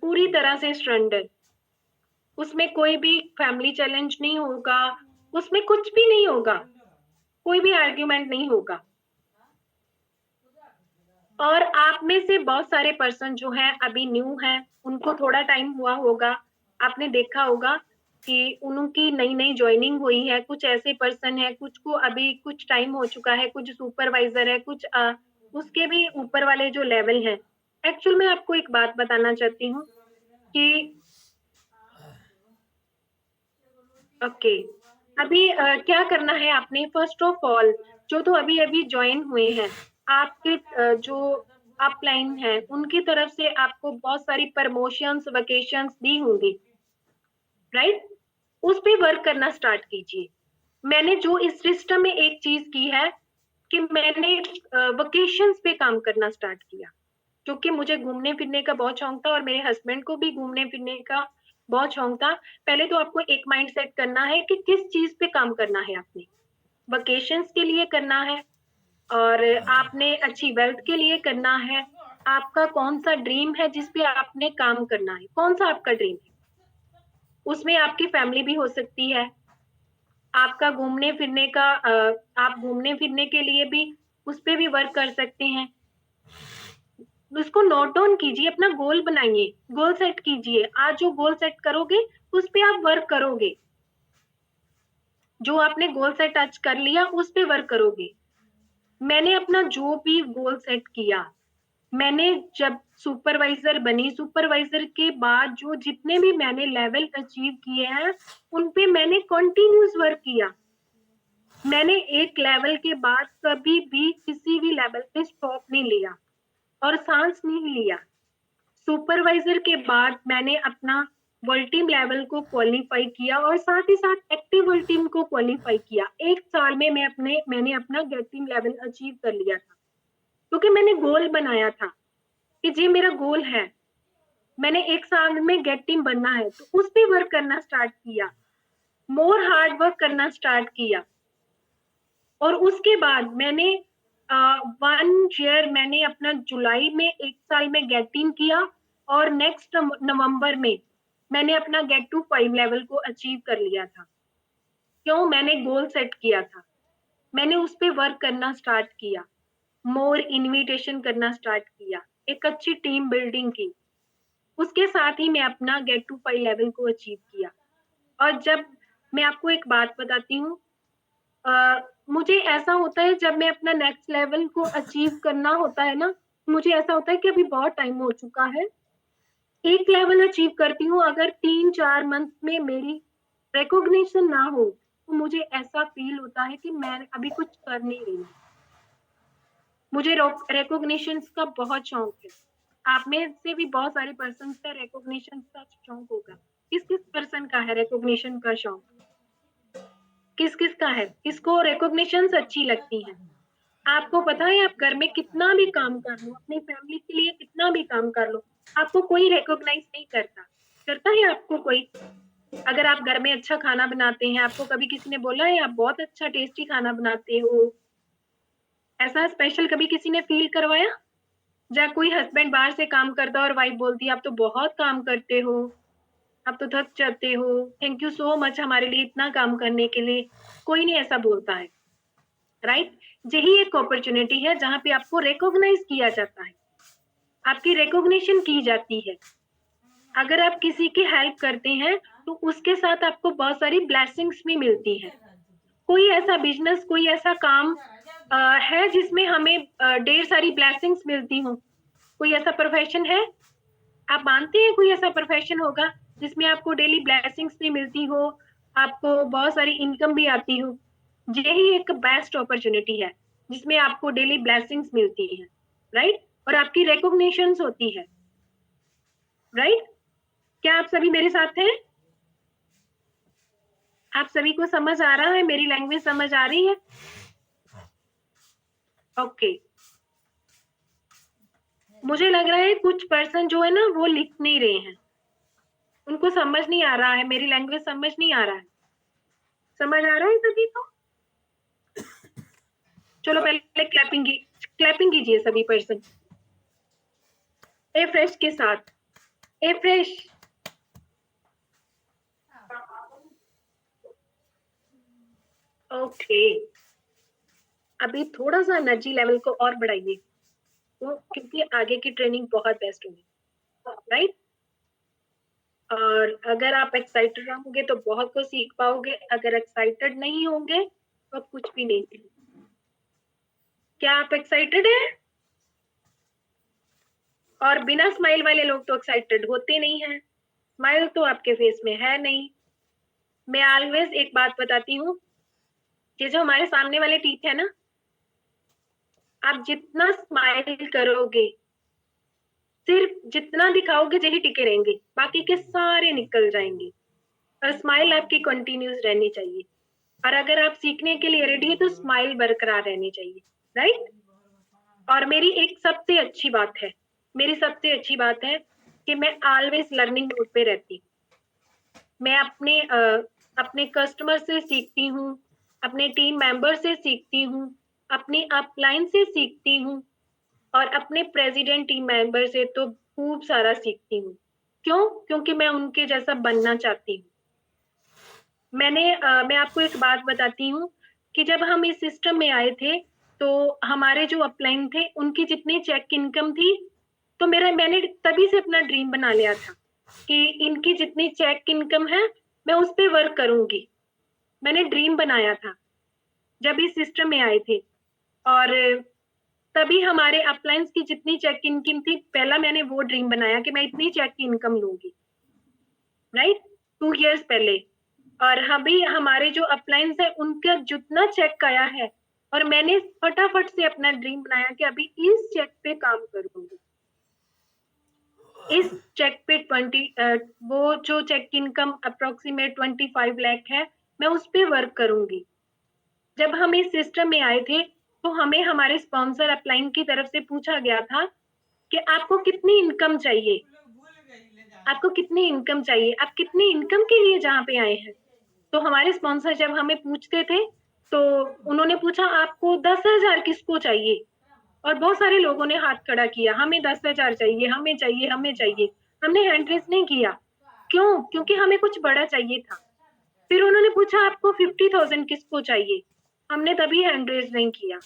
पूरी तरह से सरेंडर। उसमें कोई भी फैमिली चैलेंज नहीं होगा, उसमें कुछ भी नहीं होगा, कोई भी आर्ग्यूमेंट नहीं होगा। और आप में से बहुत सारे पर्सन जो हैं अभी न्यू हैं, उनको थोड़ा टाइम हुआ होगा, आपने देखा होगा कि उनकी नई नई ज्वाइनिंग हुई है। कुछ ऐसे पर्सन है, कुछ को अभी कुछ टाइम हो चुका है, कुछ सुपरवाइजर है, कुछ उसके भी ऊपर वाले जो लेवल है। एक्चुअल में आपको एक बात बताना चाहती हूँ कि ओके, अभी क्या करना है आपने, फर्स्ट ऑफ ऑल जो तो अभी अभी ज्वाइन हुए हैं, आपके जो अपलाइन है उनकी तरफ से आपको बहुत सारी प्रमोशंस, वेकेशंस दी होंगी, राइट। उस पे वर्क करना स्टार्ट कीजिए। मैंने जो इस सिस्टम में एक चीज की है कि मैंने वेकेशंस पे काम करना स्टार्ट किया, क्योंकि मुझे घूमने फिरने का बहुत शौक था और मेरे हस्बैंड को भी घूमने फिरने का बहुत शौक था। पहले तो आपको एक माइंड सेट करना है कि किस चीज पे काम करना है। आपने वेकेशंस के लिए करना है और आपने अच्छी वेल्थ के लिए करना है। आपका कौन सा ड्रीम है जिस पे आपने काम करना है, कौन सा आपका ड्रीम है? उसमें आपकी फैमिली भी हो सकती है, आपका घूमने फिरने का, आप घूमने फिरने के लिए भी उस पे भी वर्क कर सकते हैं। उसको नोट डाउन कीजिए, अपना गोल बनाइए, गोल सेट कीजिए। आज जो गोल सेट करोगे उस पे आप वर्क करोगे। जो आपने गोल सेट आज कर लिया उस पे वर्क करोगे। मैंने अपना जो भी गोल सेट किया, मैंने जब सुपरवाइजर बनी, सुपरवाइजर के बाद जो जितने भी मैंने लेवल अचीव किए हैं उन पे मैंने कंटिन्यूस वर्क किया। मैंने एक लेवल के बाद कभी भी किसी भी लेवल पे स्टॉप नहीं लिया और सांस नहीं लिया। सुपरवाइजर के बाद मैंने अपना वर्ल्ड टीम लेवल को क्वालिफाई किया और साथ ही साथ एक्टिव वर्ल्ड टीम को क्वालिफाई किया। 1 साल में मैंने अपना गेट टीम लेवल अचीव कर लिया था, क्योंकि मैंने गोल बनाया था कि ये मेरा गोल है, मैंने 1 साल में गेट टीम बनना है, तो उस पे वर्क करना स्टार्ट किया, मोर हार्ड वर्क करना स्टार्ट किया। और उसके बाद मैंने 1 ईयर मैंने अपना जुलाई में 1 साल में गेट टीम किया और नेक्स्ट नवंबर में मैंने अपना गेट टू 5 लेवल को अचीव कर लिया था। क्यों? मैंने गोल सेट किया था, मैंने उस पे वर्क करना स्टार्ट किया, मोर इन्विटेशन करना स्टार्ट किया, एक अच्छी टीम बिल्डिंग की, उसके साथ ही मैं अपना गेट टू 5 लेवल को अचीव किया। और जब मैं आपको एक बात बताती हूँ, मुझे ऐसा होता है जब मैं अपना नेक्स्ट लेवल को अचीव करना होता है ना, मुझे ऐसा होता है कि अभी बहुत टाइम हो चुका है, एक लेवल अचीव करती हूँ, अगर 3-4 मंथ में मेरी रिकॉग्निशन ना हो तो मुझे ऐसा फील होता है कि मैं अभी कुछ कर नहीं रही हूँ। मुझे रिकॉग्निशन का बहुत शौक है, आप में से भी बहुत सारे पर्सन का रिकॉग्निशन का शौक होगा। किस किस पर्सन का है रिकॉग्निशन का शौक? किस किस का है? किसको रिकॉग्निशन अच्छी लगती है? आपको पता है आप घर में कितना भी काम कर लो, अपनी फैमिली के लिए कितना भी काम कर लो, आपको कोई रिकॉग्नाइज नहीं करता। करता है आपको कोई? अगर आप घर में अच्छा खाना बनाते हैं, आपको कभी किसी ने बोला है आप बहुत अच्छा टेस्टी खाना बनाते हो, ऐसा स्पेशल कभी किसी ने फील करवाया? या कोई हस्बैंड बाहर से काम करता है और वाइफ बोलती है आप तो बहुत काम करते हो, आप तो थक जाते हो, थैंक यू सो मच हमारे लिए इतना काम करने के लिए। कोई नहीं ऐसा बोलता है, राइट? यही एक अपॉर्चुनिटी है जहां पे आपको रिकॉग्नाइज किया जाता है, आपकी रिकॉग्निशन की जाती है। अगर आप किसी की हेल्प करते हैं तो उसके साथ आपको बहुत सारी ब्लेसिंग्स भी मिलती है। कोई ऐसा बिजनेस, कोई ऐसा काम है जिसमें हमें ढेर सारी ब्लेसिंग्स मिलती हो? कोई ऐसा प्रोफेशन है? आप मानते हैं कोई ऐसा प्रोफेशन होगा जिसमें आपको डेली ब्लेसिंग्स भी मिलती हो, आपको बहुत सारी इनकम भी आती हो? यही एक बेस्ट अपॉर्चुनिटी है जिसमें आपको डेली ब्लेसिंग्स मिलती है, राइट? और आपकी रिकॉग्निशंस होती है, राइट? क्या आप सभी मेरे साथ हैं? आप सभी को समझ आ रहा है? मेरी लैंग्वेज समझ आ रही है? ओके। मुझे लग रहा है कुछ पर्सन जो है ना वो लिख नहीं रहे हैं, उनको समझ नहीं आ रहा है, मेरी लैंग्वेज समझ नहीं आ रहा है। समझ आ रहा है सभी को? चलो पहले क्लैपिंग कीजिए सभी पर्सन ए फ्रेश के साथ। ए फ्रेश, ओके। अभी थोड़ा सा एनर्जी लेवल को और बढ़ाइए, तो क्योंकि आगे की ट्रेनिंग बहुत बेस्ट होगी, राइट? और अगर आप एक्साइटेड रहोगे तो बहुत कुछ सीख पाओगे, अगर एक्साइटेड नहीं होंगे तो आप कुछ भी नहीं सीख। क्या आप एक्साइटेड हैं? और बिना स्माइल वाले लोग तो एक्साइटेड होते नहीं हैं, स्माइल तो आपके फेस में है नहीं। मैं ऑलवेज एक बात बताती हूँ, ये जो हमारे सामने वाले टीथ है ना, आप जितना स्माइल करोगे, सिर्फ जितना दिखाओगे यही टिके रहेंगे, बाकी के सारे निकल जाएंगे। और स्माइल आपकी कंटिन्यूस रहनी चाहिए, और अगर आप सीखने के लिए रेडी है तो स्माइल बरकरार रहनी चाहिए, राइट? और मेरी एक सबसे अच्छी बात है, मेरी सबसे अच्छी बात है कि मैं ऑलवेज लर्निंग मोड पे रहती हूँ। मैं अपने कस्टमर से सीखती हूँ, अपने टीम मेंबर से सीखती हूँ, अपनी अपलाइन से सीखती हूँ, और अपने प्रेसिडेंट टीम मेंबर से तो खूब सारा सीखती हूँ। क्यों? क्योंकि मैं उनके जैसा बनना चाहती हूँ। मैं आपको एक बात बताती हूँ कि जब हम इस सिस्टम में आए थे तो हमारे जो अपलाइन थे उनकी जितनी चेक इनकम थी, तो मैंने तभी से अपना ड्रीम बना लिया था कि इनकी जितनी चेक इनकम है मैं उस पे वर्क करूंगी। मैंने ड्रीम बनाया था जब इस सिस्टम में आए थे, और तभी हमारे अपलाइंस की जितनी चेक इनकम थी, पहला मैंने वो ड्रीम बनाया कि मैं इतनी चेक की इनकम लूंगी, राइट? 2 इयर्स पहले। और अभी हमारे जो अपलाइंस है उनका जितना चेक आया है, और मैंने फटाफट से अपना ड्रीम बनाया कि अभी इस चेक पे काम करूंगी। इस चेक पे 20 वो जो चेक की इनकम अप्रोक्सीमेट 25 लाख है, मैं उस पे वर्क करूंगी। जब हम इस सिस्टम में आए थे तो हमें हमारे स्पॉन्सर अपलाइन की तरफ से पूछा गया था कि आपको कितनी इनकम चाहिए, आपको कितनी इनकम चाहिए, आप कितनी इनकम के लिए जहाँ पे आए हैं। तो हमारे स्पॉन्सर जब हमें पूछते थे तो उन्होंने पूछा आपको 10,000 किसको चाहिए, और बहुत सारे लोगों ने हाथ खड़ा किया, हमें 10,000 चाहिए, हमें चाहिए, हमें चाहिए। हमने हैंड रेज नहीं किया। क्यों? क्योंकि हमें कुछ बड़ा चाहिए था। फिर उन्होंने पूछा आपको 50,000 किसको चाहिए, हमने तभी हैंड रेज नहीं किया।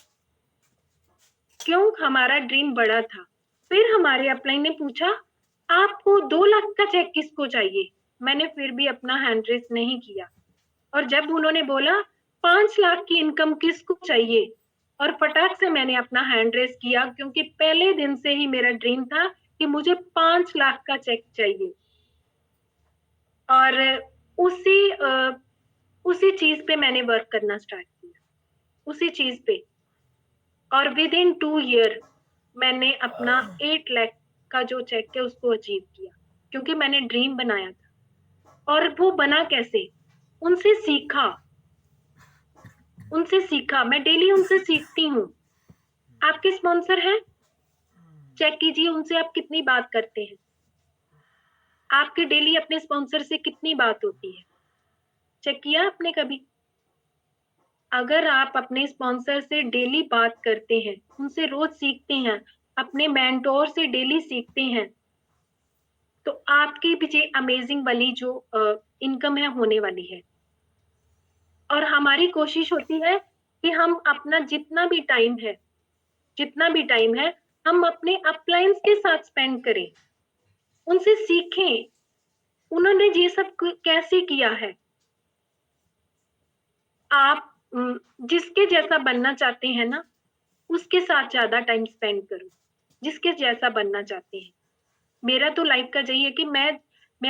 क्यों? हमारा ड्रीम बड़ा था। फिर हमारे अपलाइन ने पूछा आपको 2 लाख का चेक किसको चाहिए, मैंने फिर भी अपना हैंड रेज नहीं किया। और जब उन्होंने बोला 5 लाख की इनकम किसको चाहिए, और फटाक से मैंने अपना हैंड रेज किया, क्योंकि पहले दिन से ही मेरा ड्रीम था कि मुझे 5 लाख का चेक चाहिए। और उसी चीज पे मैंने वर्क करना स्टार्ट किया, उसी चीज पे। और विद इन 2 ईयर मैंने अपना 8 लाख का जो चेक है उसको अचीव किया, क्योंकि मैंने ड्रीम बनाया था। और वो बना कैसे? उनसे सीखा, मैं डेली उनसे सीखती हूँ। आपके स्पॉन्सर हैं, चेक कीजिए उनसे आप कितनी बात करते हैं, आपके डेली अपने स्पॉन्सर से कितनी बात होती है, चेक किया आपने कभी? अगर आप अपने स्पॉन्सर से डेली बात करते हैं, उनसे रोज सीखते हैं, अपने मेंटोर से डेली सीखते हैं, तो आपकी भी अमेजिंग वाली जो इनकम है होने वाली है। और हमारी कोशिश होती है कि हम अपना जितना भी टाइम है हम अपने अपलाइंस के साथ स्पेंड करें, उनसे सीखें, उन्होंने ये सब कैसे किया है। आप जिसके जैसा बनना चाहते हैं ना, उसके साथ ज्यादा टाइम स्पेंड करो, जिसके जैसा बनना चाहते हैं। मेरा तो लाइफ का यही है कि मैं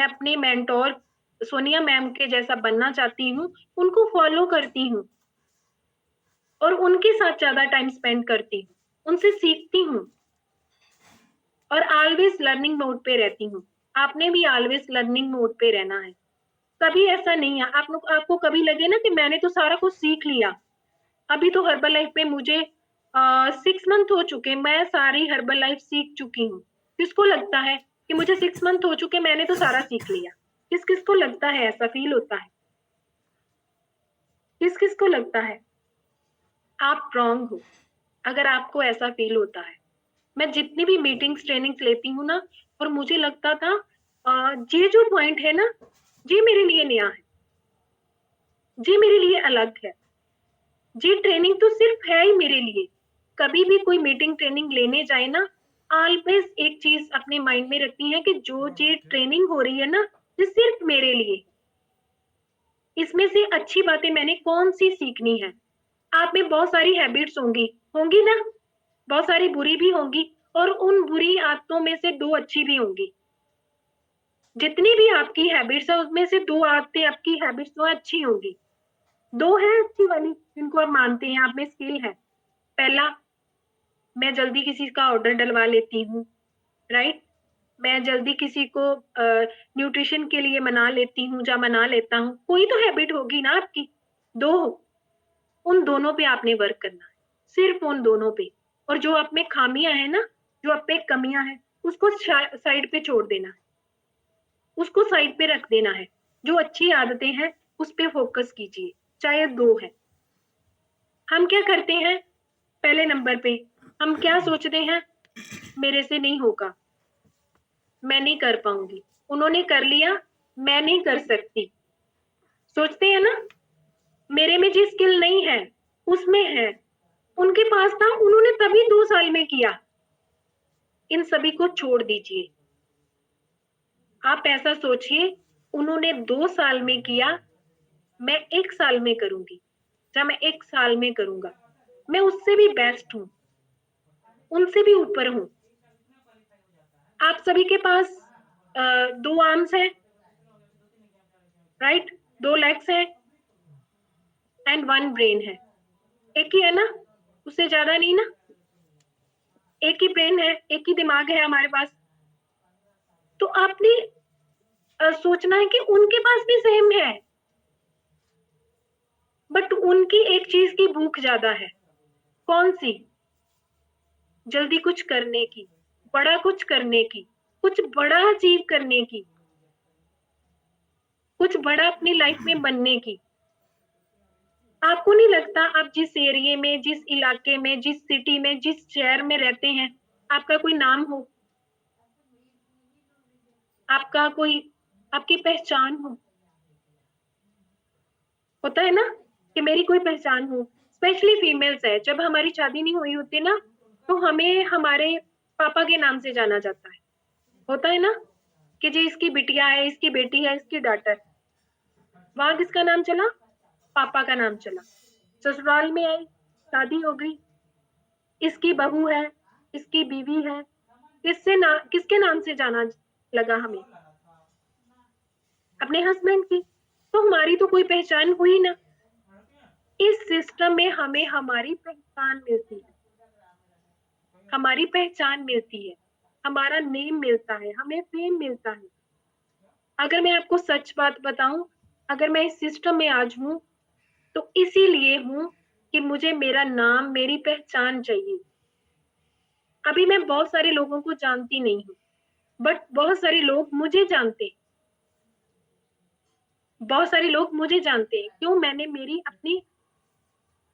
अपने मेंटोर सोनिया मैम के जैसा बनना चाहती हूँ, उनको फॉलो करती हूँ और उनके साथ ज्यादा टाइम स्पेंड करती हूँ, उनसे सीखती हूँ और ऑलवेज लर्निंग मोड पे रहती हूँ। आपने भी ऑलवेज लर्निंग मोड पे रहना है। कभी ऐसा नहीं है आपको कभी लगे ना कि मैंने तो सारा कुछ सीख लिया। अभी तो हर्बल लाइफ पे मुझे 6 मंथ हो चुके, मैं सारी हर्बल लाइफ सीख चुकी हूँ। किसको लगता है कि मुझे 6 मंथ हो चुके, मैंने तो सारा सीख लिया? किस किस को लगता है, ऐसा फील होता है? किस किस को लगता है? आप रॉन्ग हो अगर आपको ऐसा फील होता है। मैं जितनी भी मीटिंग्स ट्रेनिंग्स लेती हूँ ना, और मुझे लगता था ये जो पॉइंट है ना, ये मेरे लिए नया है, ये मेरे लिए अलग है, ये ट्रेनिंग तो सिर्फ है ही मेरे लिए। कभी भी कोई मीटिंग ट्रेनिंग लेने जाए ना, ऑलवेज एक चीज अपने माइंड में रखती है कि जो ये ट्रेनिंग हो रही है ना, ये सिर्फ मेरे लिए। इसमें से अच्छी बातें मैंने कौन सी सीखनी है। आप में बहुत सारी हैबिट्स होंगी ना, बहुत सारी बुरी भी होंगी, और उन बुरी आदतों में से 2 अच्छी भी होंगी। जितनी भी आपकी हैबिट्स है उसमें से 2 आदतें आपकी हैबिट्स तो अच्छी होंगी, 2 है अच्छी वाली जिनको आप मानते हैं आप में स्किल है। पहला, मैं जल्दी किसी का ऑर्डर डलवा लेती हूँ, राइट? मैं जल्दी किसी को न्यूट्रिशन के लिए मना लेती हूँ या मना लेता हूँ। कोई तो हैबिट होगी ना आपकी, 2 उन दोनों पे आपने वर्क करना है, सिर्फ उन दोनों पे। और जो आप में खामियां है ना, जो आप में कमियां हैं, उसको साइड पे छोड़ देना है, उसको साइड पे रख देना है। जो अच्छी आदतें हैं उस पे फोकस कीजिए, चाहे 2 है। हम क्या करते हैं? पहले नंबर पे हम क्या सोचते हैं? मेरे से नहीं होगा, मैं नहीं कर पाऊंगी, उन्होंने कर लिया, मैं नहीं कर सकती। सोचते हैं ना, मेरे में जो स्किल नहीं है उसमें है, उनके पास था, उन्होंने तभी 2 साल में किया। इन सभी को छोड़ दीजिए। आप ऐसा सोचिए, उन्होंने 2 साल में किया, मैं 1 साल में करूंगी, या मैं 1 साल में करूंगा। मैं उससे भी बेस्ट हूं, उनसे भी ऊपर हूं। आप सभी के पास 2 आर्म्स हैं, राइट? 2 लेग्स हैं एंड 1 ब्रेन है। एक ही है ना, उससे ज्यादा नहीं ना। एक ही ब्रेन है, एक ही दिमाग है हमारे पास। तो आपने सोचना है कि उनके पास भी सेम है, बट उनकी एक चीज की भूख ज्यादा है। कौन सी? जल्दी कुछ करने की, बड़ा कुछ करने की, कुछ बड़ा अचीव करने की, कुछ बड़ा अपनी लाइफ में बनने की। आपको नहीं लगता आप जिस एरिया में, जिस इलाके में, जिस सिटी में, जिस शहर में रहते हैं, आपका कोई नाम हो, आपका कोई, आपकी पहचान हो? होता है ना कि मेरी कोई पहचान हो। स्पेशली फीमेल्स है, जब हमारी शादी नहीं हुई होती ना, तो हमें हमारे पापा के नाम से जाना जाता है। होता है ना कि जी इसकी बिटिया है, इसकी बेटी है, इसकी डॉटर। वहां किसका नाम चला? पापा का नाम चला। ससुराल में आई, शादी हो गई, इसकी बहू है, इसकी बीवी है, किसके नाम से जाना लगा हमें? अपने हस्बैंड की। तो हमारी तो कोई पहचान हुई ना। इस सिस्टम में हमें हमारी पहचान मिलती है, हमारी पहचान मिलती है, हमारा नेम मिलता है, हमें फेम मिलता है। अगर मैं आपको सच बात बताऊं, अगर मैं इस सिस्टम में आज हूं तो इसीलिए हूं कि मुझे मेरा नाम, मेरी पहचान चाहिए। अभी मैं बहुत सारे लोगों को जानती नहीं हूँ, बट बहुत सारे लोग मुझे जानते हैं। बहुत सारे लोग मुझे जानते हैं। क्यों? मैंने मेरी अपनी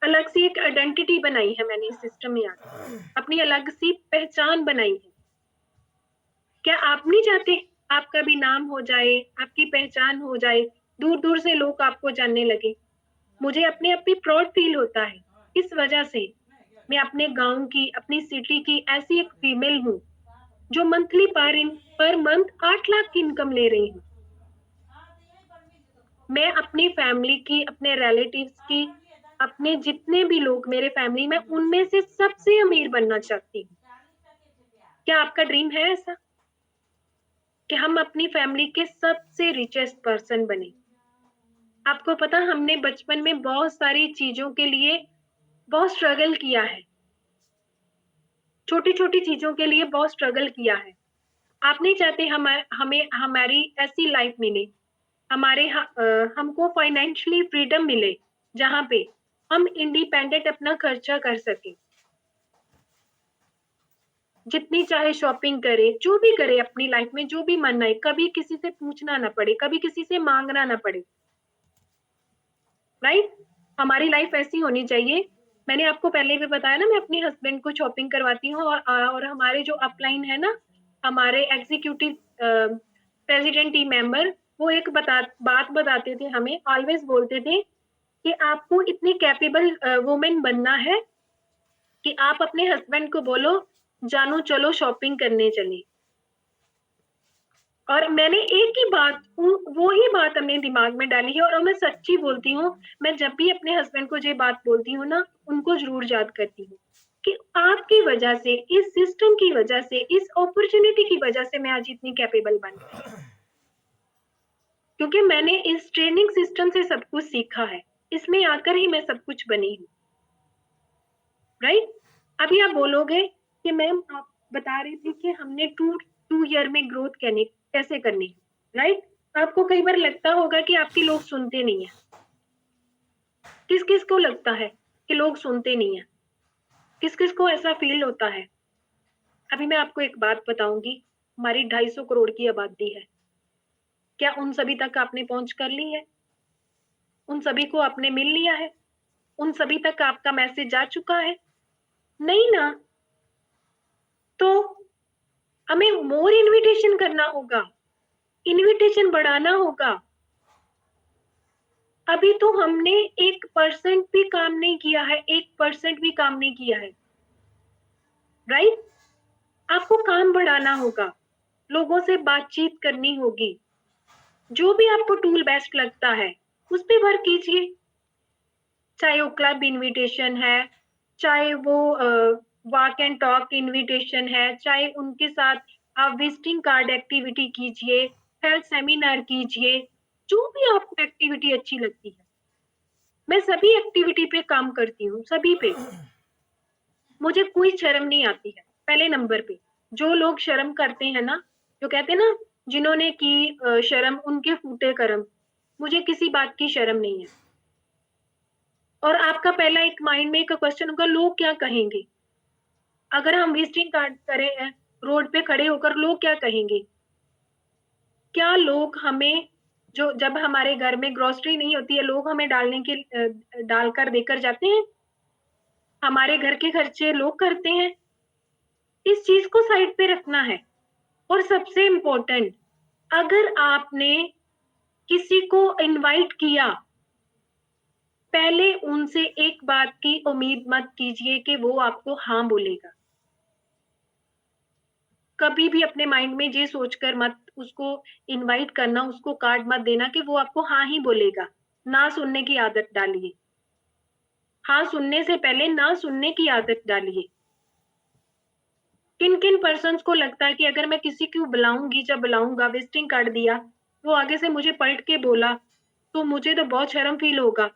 अलग सी एक आइडेंटिटी बनाई है, मैंने इस सिस्टम में आकर अपनी अलग सी पहचान बनाई है। क्या आप नहीं चाहते आपका भी नाम हो जाए, आपकी पहचान हो जाए, दूर दूर से लोग आपको जानने लगे? मुझे अपने आप पे प्राउड फील होता है। इस वजह से मैं अपने गांव की, अपनी सिटी की ऐसी एक फीमेल हूँ जो मंथली पर मंथ 8 लाख की इनकम ले रही हूँ। मैं अपनी फैमिली की, अपने रिलेटिव्स की, अपने जितने भी लोग मेरे फैमिली में, उनमें से सबसे अमीर बनना चाहती हूँ। क्या आपका ड्रीम है ऐसा कि हम अपनी फैमिली के सबसे रिचेस्ट पर्सन बने? आपको पता, हमने बचपन में बहुत सारी चीजों के लिए बहुत स्ट्रगल किया है, छोटी छोटी चीजों के लिए बहुत स्ट्रगल किया है। आप नहीं चाहते हमें हमारी ऐसी लाइफ मिले, हमको फाइनेंशियली फ्रीडम मिले, जहां पे हम इंडिपेंडेंट अपना खर्चा कर सके, जितनी चाहे शॉपिंग करे, जो भी करे अपनी लाइफ में, जो भी मन आए, कभी किसी से पूछना ना पड़े, कभी किसी से मांगना ना पड़े। राइट? हमारी लाइफ ऐसी होनी चाहिए। मैंने आपको पहले भी बताया ना, मैं अपने हस्बैंड को शॉपिंग करवाती हूँ, और हमारे जो अपलाइन है ना, हमारे एग्जीक्यूटिव प्रेसिडेंट टीम मेंबर, वो एक बात बताते थे हमें, ऑलवेज बोलते थे कि आपको इतनी कैपेबल वुमेन बनना है कि आप अपने हस्बैंड को बोलो, जानू चलो शॉपिंग करने चले। और मैंने एक ही बात, वो ही बात अपने दिमाग में डाली है, और मैं सच्ची बोलती हूँ, मैं जब भी अपने हस्बैंड को ये बात बोलती हूँ ना, उनको जरूर याद करती हूँ कि आपकी वजह से, इस सिस्टम की वजह से, इस अपॉर्चुनिटी की वजह से मैं आज इतनी कैपेबल बन गई, क्योंकि मैंने इस ट्रेनिंग सिस्टम से सब कुछ सीखा है। इसमें आकर ही मैं सब कुछ बनी हूँ। राइट? अभी आप बोलोगे कि मैम आप बता रही थी कि हमने 2 ईयर में ग्रोथ कैसे करनी है। राइट? आपको कई बार लगता होगा कि आपके लोग सुनते नहीं है। किस किस को लगता है कि लोग सुनते नहीं है? किस किस को ऐसा फील होता है? अभी मैं आपको एक बात बताऊंगी, हमारी 250 करोड़ की आबादी है। क्या उन सभी तक आपने पहुंच कर ली है? उन सभी को आपने मिल लिया है? उन सभी तक आपका मैसेज जा चुका है? नहीं ना। तो हमें मोर इनविटेशन करना होगा, इनविटेशन बढ़ाना होगा। अभी तो हमने 1% भी काम नहीं किया है, 1% भी काम नहीं किया है। राइट? आपको काम बढ़ाना होगा, लोगों से बातचीत करनी होगी, जो भी आपको टूल बेस्ट लगता है उस पे वर्क कीजिए। चाहे वो क्लब इनविटेशन है, चाहे वो वॉक एंड टॉक इनविटेशन है, चाहे उनके साथ आप विजिटिंग कार्ड एक्टिविटी कीजिए, हेल्थ सेमिनार कीजिए, जो भी आपको एक्टिविटी अच्छी लगती है। मैं सभी एक्टिविटी पे काम करती हूँ, सभी पे। मुझे कोई शर्म नहीं आती है। पहले नंबर पे जो लोग शर्म करते हैं ना, जो कहते हैं ना जिन्होंने की शर्म उनके फूटे कर्म, मुझे किसी बात की शर्म नहीं है। और आपका पहला एक माइंड में एक क्वेश्चन होगा, लोग क्या कहेंगे? अगर हम विजिटिंग कार्ड करें रोड पे खड़े होकर, लोग क्या कहेंगे? क्या लोग हमें, जो जब हमारे घर में ग्रोसरी नहीं होती है, लोग हमें डालकर देकर जाते हैं? हमारे घर के खर्चे लोग करते हैं? इस चीज को साइड पे रखना है। और सबसे इम्पोर्टेंट, अगर आपने किसी को इनवाइट किया, पहले उनसे एक बात की उम्मीद मत कीजिए कि वो आपको हाँ बोलेगा। कभी भी अपने माइंड में ये सोचकर मत उसको इनवाइट करना, उसको कार्ड मत देना कि वो आपको हाँ ही बोलेगा। ना सुनने की आदत डालिए। हाँ सुनने से पहले ना सुनने की आदत डालिए। किन किन पर्सन्स को लगता है कि अगर मैं किसी को बुलाऊंगी, जब बुलाऊंगा, विजिटिंग कार्ड दिया, वो आगे से मुझे पलट के बोला तो मुझे तो बहुत शर्म फील होगा,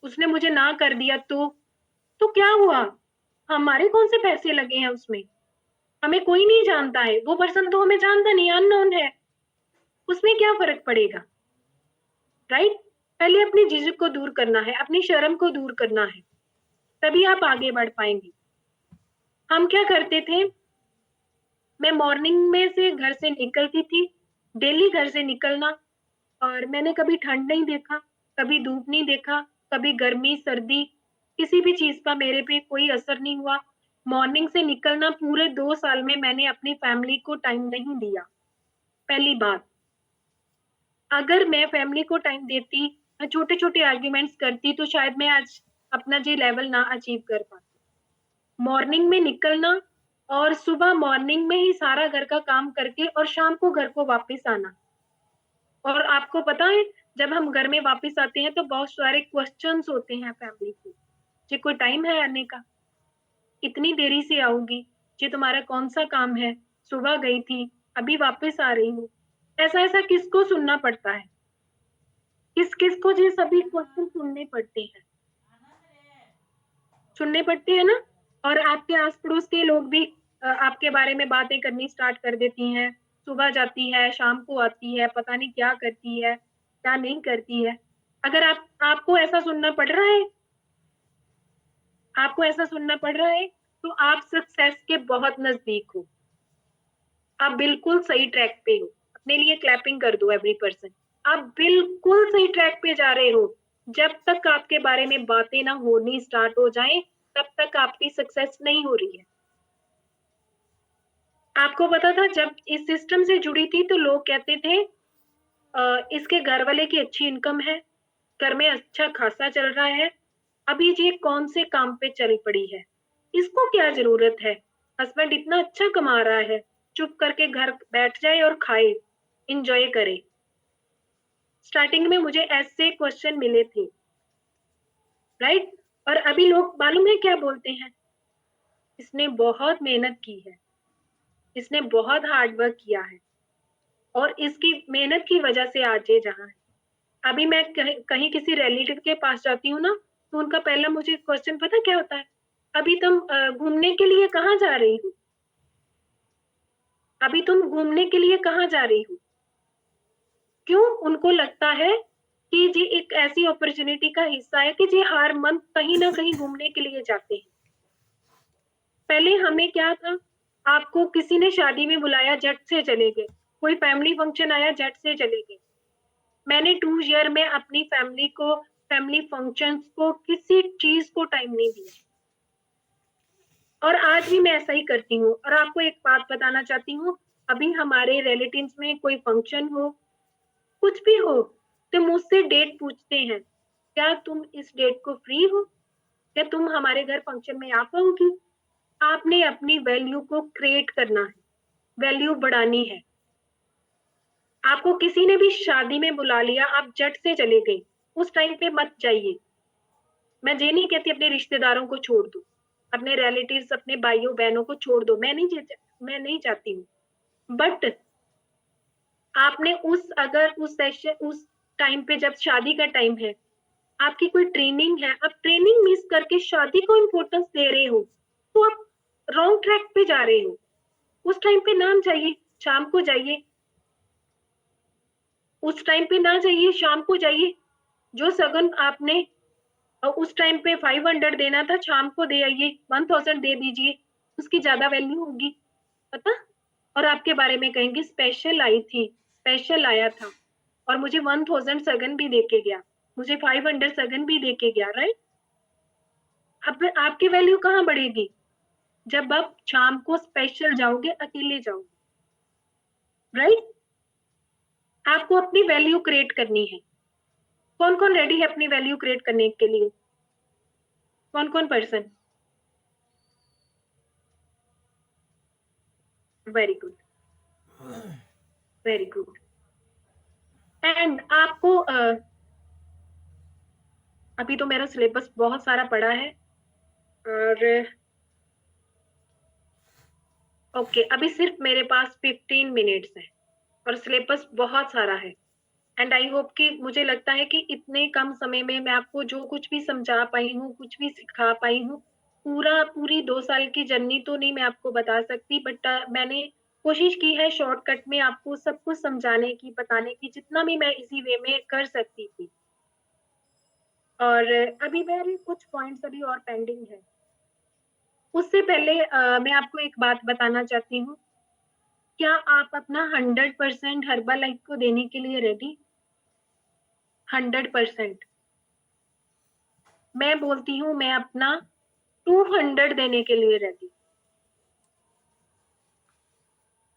उसने मुझे ना कर दिया तो क्या हुआ? हमारे कौन से पैसे लगे हैं उसमें? हमें कोई नहीं जानता है, वो पर्सन तो हमें जानता नहीं, अननोन है, उसमें क्या फर्क पड़ेगा? राइट? पहले अपनी झिझक को दूर करना है, अपनी शर्म को दूर करना है, तभी आप आगे बढ़ पाएंगे। हम क्या करते थे, मैं मॉर्निंग में से घर से निकलती थी, डेली घर से निकलना, और मैंने कभी ठंड नहीं देखा, कभी धूप नहीं देखा, कभी गर्मी सर्दी, किसी भी चीज का मेरे पे कोई असर नहीं हुआ। मॉर्निंग से निकलना, पूरे 2 साल में मैंने अपनी फैमिली को टाइम नहीं दिया। पहली बात, अगर मैं फैमिली को टाइम देती, मैं छोटे छोटे आर्ग्यूमेंट्स करती, तो शायद मैं आज अपना ये लेवल ना अचीव कर पाती। मॉर्निंग में निकलना और सुबह मॉर्निंग में ही सारा घर का काम करके और शाम को घर को वापस आना। और आपको पता है, जब हम घर में वापस आते हैं तो बहुत सारे क्वेश्चंस होते हैं फैमिली के, जी कोई टाइम है आने का? इतनी देरी से आओगी? जी तुम्हारा कौन सा काम है? सुबह गई थी, अभी वापस आ रही हूँ। ऐसा ऐसा किसको सुनना पड़ता है? किस किस को ये सभी क्वेश्चन सुनने पड़ते हैं? सुनने पड़ते हैं ना? और आपके आस पड़ोस के लोग भी आपके बारे में बातें करनी स्टार्ट कर देती हैं। सुबह जाती है, शाम को आती है, पता नहीं क्या करती है, क्या नहीं करती है। अगर आपको ऐसा सुनना पड़ रहा है, आपको ऐसा सुनना पड़ रहा है, तो आप सक्सेस के बहुत नजदीक हो। आप बिल्कुल सही ट्रैक पे हो। अपने लिए क्लैपिंग कर दो एवरी पर्सन। आप बिल्कुल सही ट्रैक पे जा रहे हो। जब तक आपके बारे में बातें ना होनी स्टार्ट हो जाएं, तब तक आपकी सक्सेस नहीं हो रही है। आपको पता था, जब इस सिस्टम से जुड़ी थी तो लोग कहते थे इसके घर वाले की अच्छी इनकम है, घर में अच्छा खासा चल रहा है, अभी ये कौन से काम पे चल पड़ी है, इसको क्या जरूरत है, हस्बैंड इतना अच्छा कमा रहा है, चुप करके घर बैठ जाए और खाए, इंजॉय करे। स्टार्टिंग में मुझे ऐसे क्वेश्चन मिले थे, राइट? और अभी लोग मालूम है क्या बोलते हैं? इसने बहुत मेहनत की है, इसने बहुत हार्ड वर्क किया है, और इसकी मेहनत की वजह से आज ये जहाँ है। अभी मैं कहीं किसी रिलेटिव के पास जाती हूँ ना, तो उनका पहला मुझे क्वेश्चन पता क्या होता है? अभी तुम घूमने के लिए कहाँ जा रही हो? अभी तुम घूमने के लिए कहाँ जा रही हो? क्यों? उनको लगता है कि ये एक ऐसी अपॉर्चुनिटी का हिस्सा है कि ये हर मंथ कहीं ना कहीं घूमने के लिए जाते हैं। पहले हमें क्या था, आपको किसी ने शादी में बुलाया, झट से चले गए, कोई फैमिली फंक्शन आया, झट से चले गए। मैंने 2 ईयर में अपनी फैमिली फंक्शंस को, किसी चीज को टाइम नहीं दिया, और आज भी मैं ऐसा ही करती हूँ। और आपको एक बात बताना चाहती हूँ, अभी हमारे रिलेटिव्स में कोई फंक्शन हो, कुछ भी हो, तो मुझसे डेट पूछते हैं, क्या तुम इस डेट को फ्री हो? क्या तुम हमारे घर फंक्शन में आ पाओगी? आपने अपनी वैल्यू को क्रिएट करना है, वैल्यू बढ़ानी है। आपको किसी ने भी शादी में बुला लिया, आप झट से चले गए, उस टाइम पे मत जाइए। मैं ये नहीं कहती अपने रिश्तेदारों को छोड़ दो, अपने रिलेटिव्स, अपने भाइयों बहनों को छोड़ दो, मैं नहीं चाहती हूँ। बट आपने अगर उस टाइम पे, जब शादी का टाइम है, आपकी कोई ट्रेनिंग है, आप ट्रेनिंग मिस करके शादी को इम्पोर्टेंस दे रहे हो, तो आप रॉन्ग ट्रैक पे जा रहे हो। उस टाइम पे ना जाइए, शाम को जाइए, उस टाइम पे ना जाइए, शाम को जाइए। जो सगन आपने उस टाइम पे 500 देना था, शाम को दे आइए, 1000 दे दीजिए, उसकी ज्यादा वैल्यू होगी, पता। और आपके बारे में कहेंगे स्पेशल आई थी, स्पेशल आया था और मुझे 1000 सगन भी देके गया, मुझे 500 सगन भी देके गया, राइट। अब आपकी वैल्यू कहाँ बढ़ेगी? जब आप शाम को स्पेशल जाओगे, अकेले जाओगे, राइट। आपको अपनी वैल्यू क्रिएट करनी है। कौन कौन रेडी है अपनी वैल्यू क्रिएट करने के लिए? कौन कौन person? Very good, very good. And आपको अभी तो मेरा सिलेबस बहुत सारा पड़ा है और ओके, अभी सिर्फ मेरे पास 15 मिनट्स है और सिलेबस बहुत सारा है। एंड आई होप कि मुझे लगता है कि इतने कम समय में मैं आपको जो कुछ भी समझा पाई हूँ, कुछ भी सिखा पाई हूँ, पूरी 2 साल की जर्नी तो नहीं मैं आपको बता सकती, बट मैंने कोशिश की है शॉर्टकट में आपको सब कुछ समझाने की, बताने की, जितना भी मैं इसी वे में कर सकती थी। और अभी मेरे कुछ पॉइंट्स अभी और पेंडिंग है। उससे पहले मैं आपको एक बात बताना चाहती हूँ, क्या आप अपना 100% हर्बल लाइफ को देने के लिए रेडी? 100%। मैं बोलती हूँ मैं अपना 200 देने के लिए रेडी।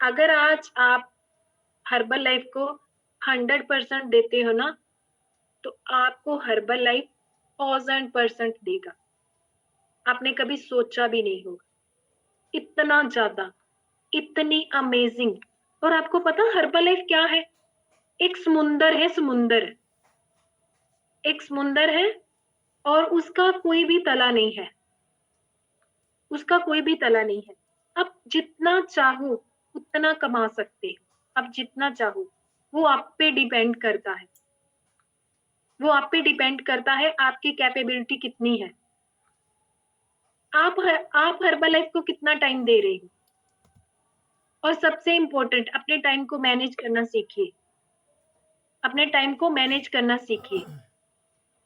अगर आज आप हर्बल लाइफ को 100% देते हो ना, तो आपको हर्बल लाइफ 1000% देगा। आपने कभी सोचा भी नहीं होगा, इतना ज्यादा, इतनी अमेजिंग। और आपको पता हर्बल लाइफ क्या है? एक समुंदर है, समुंदर, एक समुंदर है और उसका कोई भी तला नहीं है, उसका कोई भी तला नहीं है। आप जितना चाहो उतना कमा सकते हो, आप जितना चाहो। वो आप पे डिपेंड करता है, वो आप पे डिपेंड करता है आपकी कैपेबिलिटी कितनी है। आप हर्बल लाइफ को कितना टाइम दे रहे हो। और सबसे इम्पोर्टेंट, अपने टाइम को मैनेज करना सीखिए, अपने टाइम को मैनेज करना सीखिए।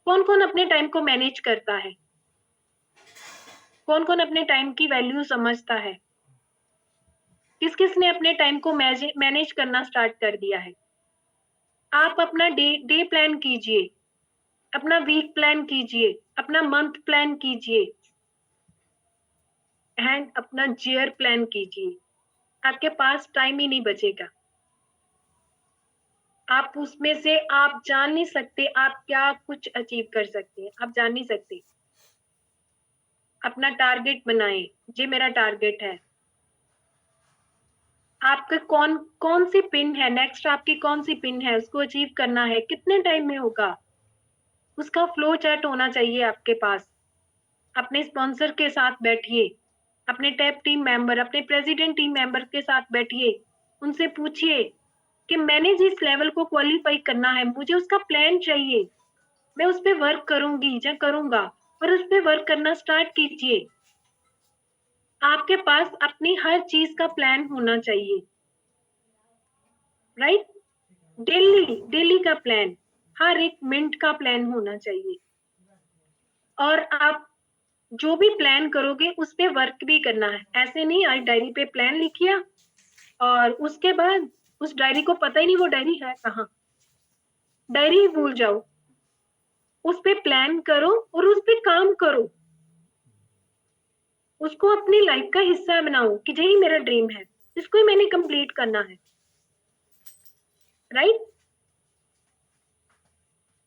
कौन कौन अपने टाइम को मैनेज करता है? कौन कौन अपने टाइम की वैल्यू समझता है? किस किस ने अपने टाइम को मैनेज करना स्टार्ट कर दिया है? आप अपना डे प्लान कीजिए, अपना वीक प्लान कीजिए, अपना मंथ प्लान कीजिए एंड अपना ईयर प्लान कीजिए। आपके पास टाइम ही नहीं बचेगा। आप उसमें से आप जान नहीं सकते आप क्या कुछ अचीव कर सकते हैं, आप जान नहीं सकते। अपना टारगेट बनाएं, ये मेरा टारगेट है। आपका कौन सी पिन है, नेक्स्ट आपकी कौन सी पिन है, उसको अचीव करना है, कितने टाइम में होगा, उसका फ्लो चार्ट होना चाहिए आपके पास। अपने स्पॉन्सर के साथ बैठिए, अपने टैप टीम मेंबर, अपने प्रेसिडेंट टीम मेंबर के साथ बैठिए, उनसे पूछिए कि मैंने जिस लेवल को क्वालिफाई करना है, मुझे उसका प्लान चाहिए, मैं उस पर वर्क करूंगी या करूंगा, और उस पर वर्क करना स्टार्ट कीजिए। आपके पास अपनी हर चीज का प्लान होना चाहिए, राइट। डेली का प्लान, हर एक मिनट का प्लान होना चाहिए। और आप जो भी प्लान करोगे उस पे वर्क भी करना है। ऐसे नहीं आज डायरी पे प्लान लिखिया और उसके बाद उस डायरी को पता ही नहीं वो डायरी है कहाँ, डायरी ही भूल जाओ। उस पे प्लान करो और उस पे काम करो, उसको अपनी लाइफ का हिस्सा बनाओ कि यही मेरा ड्रीम है, इसको ही मैंने कंप्लीट करना है, राइट।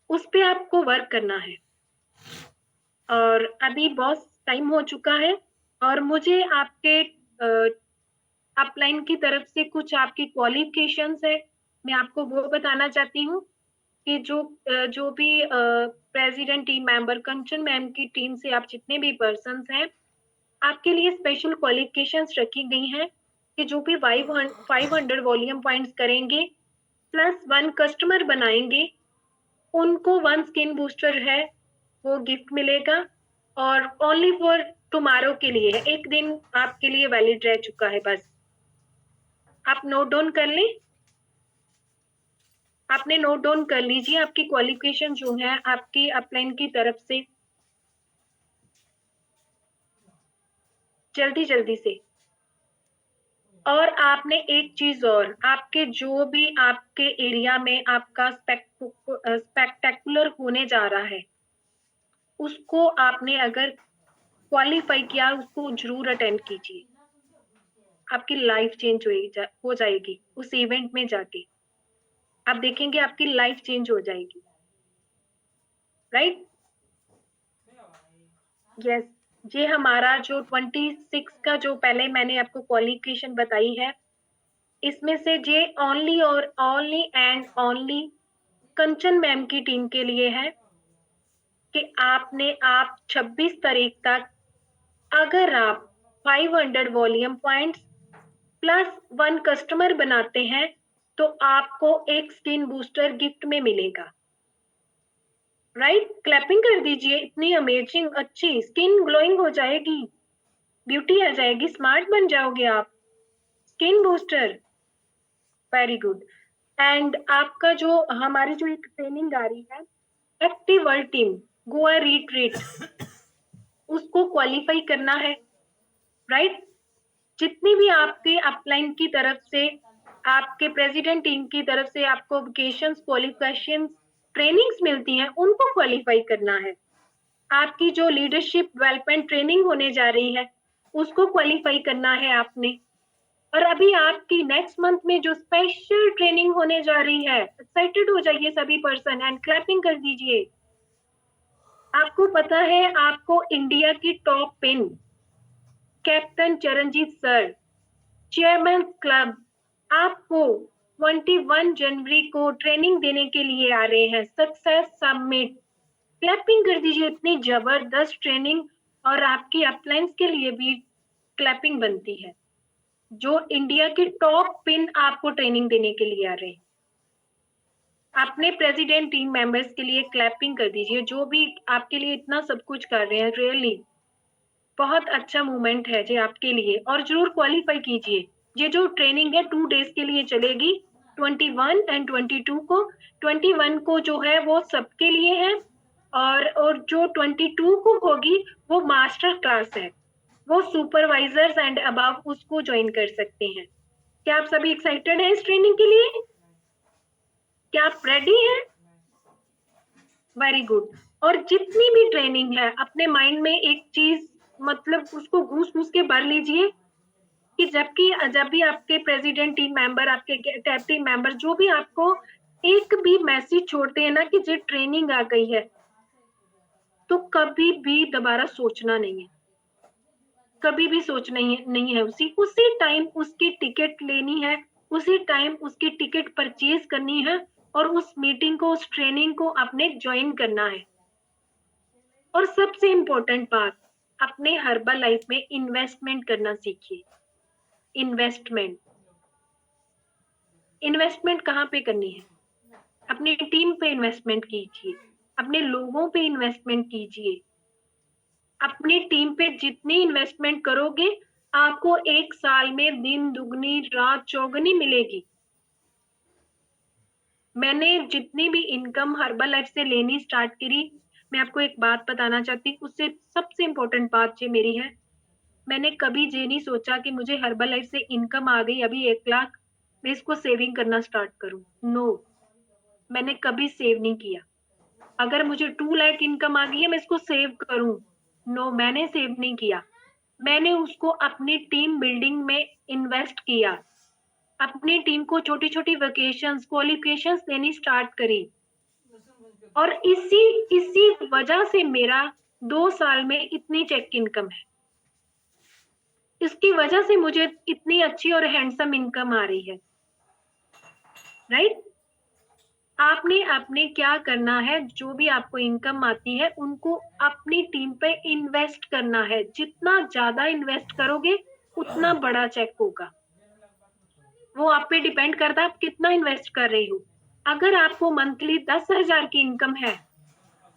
उस पे आपको वर्क करना है। और अभी बहुत टाइम हो चुका है और मुझे आपके अपलाइन की तरफ से कुछ आपकी क्वालिफिकेशंस है, मैं आपको वो बताना चाहती हूँ कि जो भी president team member Kanchan ma'am की टीम से आप जितने भी पर्सन्स हैं, आपके लिए स्पेशल क्वालिफिकेशंस रखी गई हैं कि जो भी 500 वॉल्यूम पॉइंट्स करेंगे प्लस 1 कस्टमर बनाएंगे, उनको 1 स्किन बूस्टर है वो गिफ्ट मिलेगा और ओनली फॉर टुमारो के लिए है, एक दिन आपके लिए वैलिड रह चुका है। बस आप नोट डाउन कर लें। आपने नोट डाउन कर लीजिए आपकी क्वालिफिकेशन जो है आपकी अपलाइन की तरफ से, जल्दी जल्दी से। और आपने एक चीज और, आपके जो भी आपके एरिया में आपका स्पेक्टेकुलर होने जा रहा है, उसको आपने अगर क्वालिफाई किया उसको जरूर अटेंड कीजिए। आपकी लाइफ चेंज हो जाएगी उस इवेंट में जाके, आप देखेंगे आपकी लाइफ चेंज हो जाएगी। राइट? यस, ये हमारा जो 26 का जो पहले मैंने आपको क्वालिफिकेशन बताई है, इसमें से ये ओनली और only and only Kanchan ma'am की टीम के लिए है कि आप 26 तारीख तक अगर आप 500 वॉल्यूम पॉइंट्स प्लस 1 कस्टमर बनाते हैं तो आपको एक स्किन बूस्टर गिफ्ट में मिलेगा। राइट? क्लैपिंग कर दीजिए, इतनी अमेजिंग अच्छी स्किन ग्लोइंग हो जाएगी, ब्यूटी आ जाएगी, स्मार्ट बन जाओगे आप। Skin booster, very good. And आपका जो हमारी जो एक ट्रेनिंग आ रही है active world team Goa retreat, उसको क्वालिफाई करना है। राइट? जितनी भी आपके अपलाइन की तरफ से, आपके प्रेसिडेंट टीम की तरफ से आपको वेकेशंस, क्वालिफिकेशंस, ट्रेनिंग्स मिलती हैं, उनको क्वालिफाई करना है। आपकी जो लीडरशिप डेवलपमेंट ट्रेनिंग होने जा रही है उसको क्वालिफाई करना है आपने। और अभी आपकी नेक्स्ट मंथ में जो स्पेशल ट्रेनिंग होने जा रही है, एक्साइटेड हो जाइए सभी पर्सन एंड क्लैपिंग कर दीजिए। आपको पता है आपको इंडिया की top pin captain Charanjit sir, chairman club, आपको 21 जनवरी को ट्रेनिंग देने के लिए आ रहे हैं, सक्सेस समिट। क्लैपिंग कर दीजिए, इतनी जबरदस्त ट्रेनिंग, और आपकी अपलाइंस के लिए भी क्लैपिंग बनती है। जो इंडिया की टॉप पिन आपको ट्रेनिंग देने के लिए आ रहे हैं, अपने प्रेसिडेंट टीम मेंबर्स के लिए क्लैपिंग कर दीजिए, जो भी आपके लिए इतना सब कुछ कर रहे हैं। रियली बहुत अच्छा मूवमेंट है जी आपके लिए, और जरूर क्वालिफाई कीजिए। ये जो ट्रेनिंग है 2 डेज के लिए चलेगी, 21 एंड 22 को। 21 को जो है वो सबके लिए है, और जो 22 को होगी वो मास्टर क्लास है, वो सुपरवाइजर्स एंड अबव उसको ज्वाइन कर सकते हैं। क्या आप सभी एक्साइटेड हैं इस ट्रेनिंग के लिए? क्या आप रेडी हैं? Very good. और जितनी भी ट्रेनिंग है अपने माइंड में एक चीज, मतलब उसको घूस के भर लीजिए कि जब भी आपके प्रेसिडेंट टीम मेंबर, आपके टैब टीम मेंबर जो भी आपको एक भी मैसेज छोड़ते हैं ना कि ये ट्रेनिंग आ गई है, तो कभी भी दोबारा सोचना नहीं है, कभी भी सोचना नहीं है। उसी टाइम उसकी टिकट लेनी है, उसी टाइम उसकी टिकट परचेज करनी है, और उस मीटिंग को, उस ट्रेनिंग को आपने ज्वाइन करना है। और सबसे इम्पोर्टेंट बात, अपने हर्बल लाइफ में इन्वेस्टमेंट करना सीखिए। इन्वेस्टमेंट कहाँ पे करनी है? अपनी टीम पे इन्वेस्टमेंट कीजिए, अपने लोगों पे इन्वेस्टमेंट कीजिए। अपनी टीम पे जितनी इन्वेस्टमेंट करोगे, आपको 1 साल में दिन दुगनी रात चौगुनी मिलेगी। मैंने जितनी भी इनकम हर्बल लाइफ से लेनी स्टार्ट करी, मैं आपको एक बात बताना चाहती हूँ, उससे सबसे इम्पोर्टेंट बात ये मेरी है, मैंने कभी ये नहीं सोचा कि मुझे हर्बल लाइफ से इनकम आ गई अभी 1 लाख, मैं इसको सेविंग करना स्टार्ट करूं। नो, मैंने कभी सेव नहीं किया। अगर मुझे 2 लाख इनकम आ गई है मैं इसको सेव करूं, नो, मैंने सेव नहीं किया। मैंने उसको अपनी टीम बिल्डिंग में इन्वेस्ट किया, अपनी टीम को छोटी छोटी वेकेशंस, क्वालिफिकेशंस देनी स्टार्ट करी, और इसी वजह से मेरा 2 साल में इतनी चेक इनकम है। इसकी वजह से मुझे इतनी अच्छी और हैंडसम इनकम आ रही है। राइट? आपने क्या करना है, जो भी आपको इनकम आती है उनको अपनी टीम पे इन्वेस्ट करना है। जितना ज्यादा इन्वेस्ट करोगे उतना बड़ा चेक होगा। वो आप पे डिपेंड करता है आप कितना इन्वेस्ट कर रहे हो। अगर आपको मंथली 10,000 की इनकम है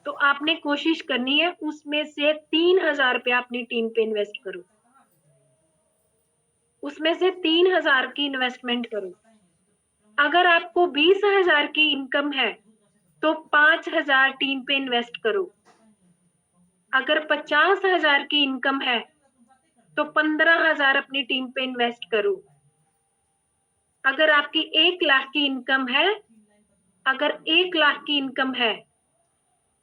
तो आपने कोशिश करनी है उसमें से 3,000 रुपया अपनी टीम पे इन्वेस्ट करो, उसमें से 3,000 की इन्वेस्टमेंट करो। अगर आपको 20,000 की इनकम है तो 5,000 टीम पे इन्वेस्ट करो। अगर 50,000 की इनकम है तो 15,000 अपनी टीम पे इन्वेस्ट करो। अगर आपकी 1 लाख की इनकम है, अगर 1 लाख की इनकम है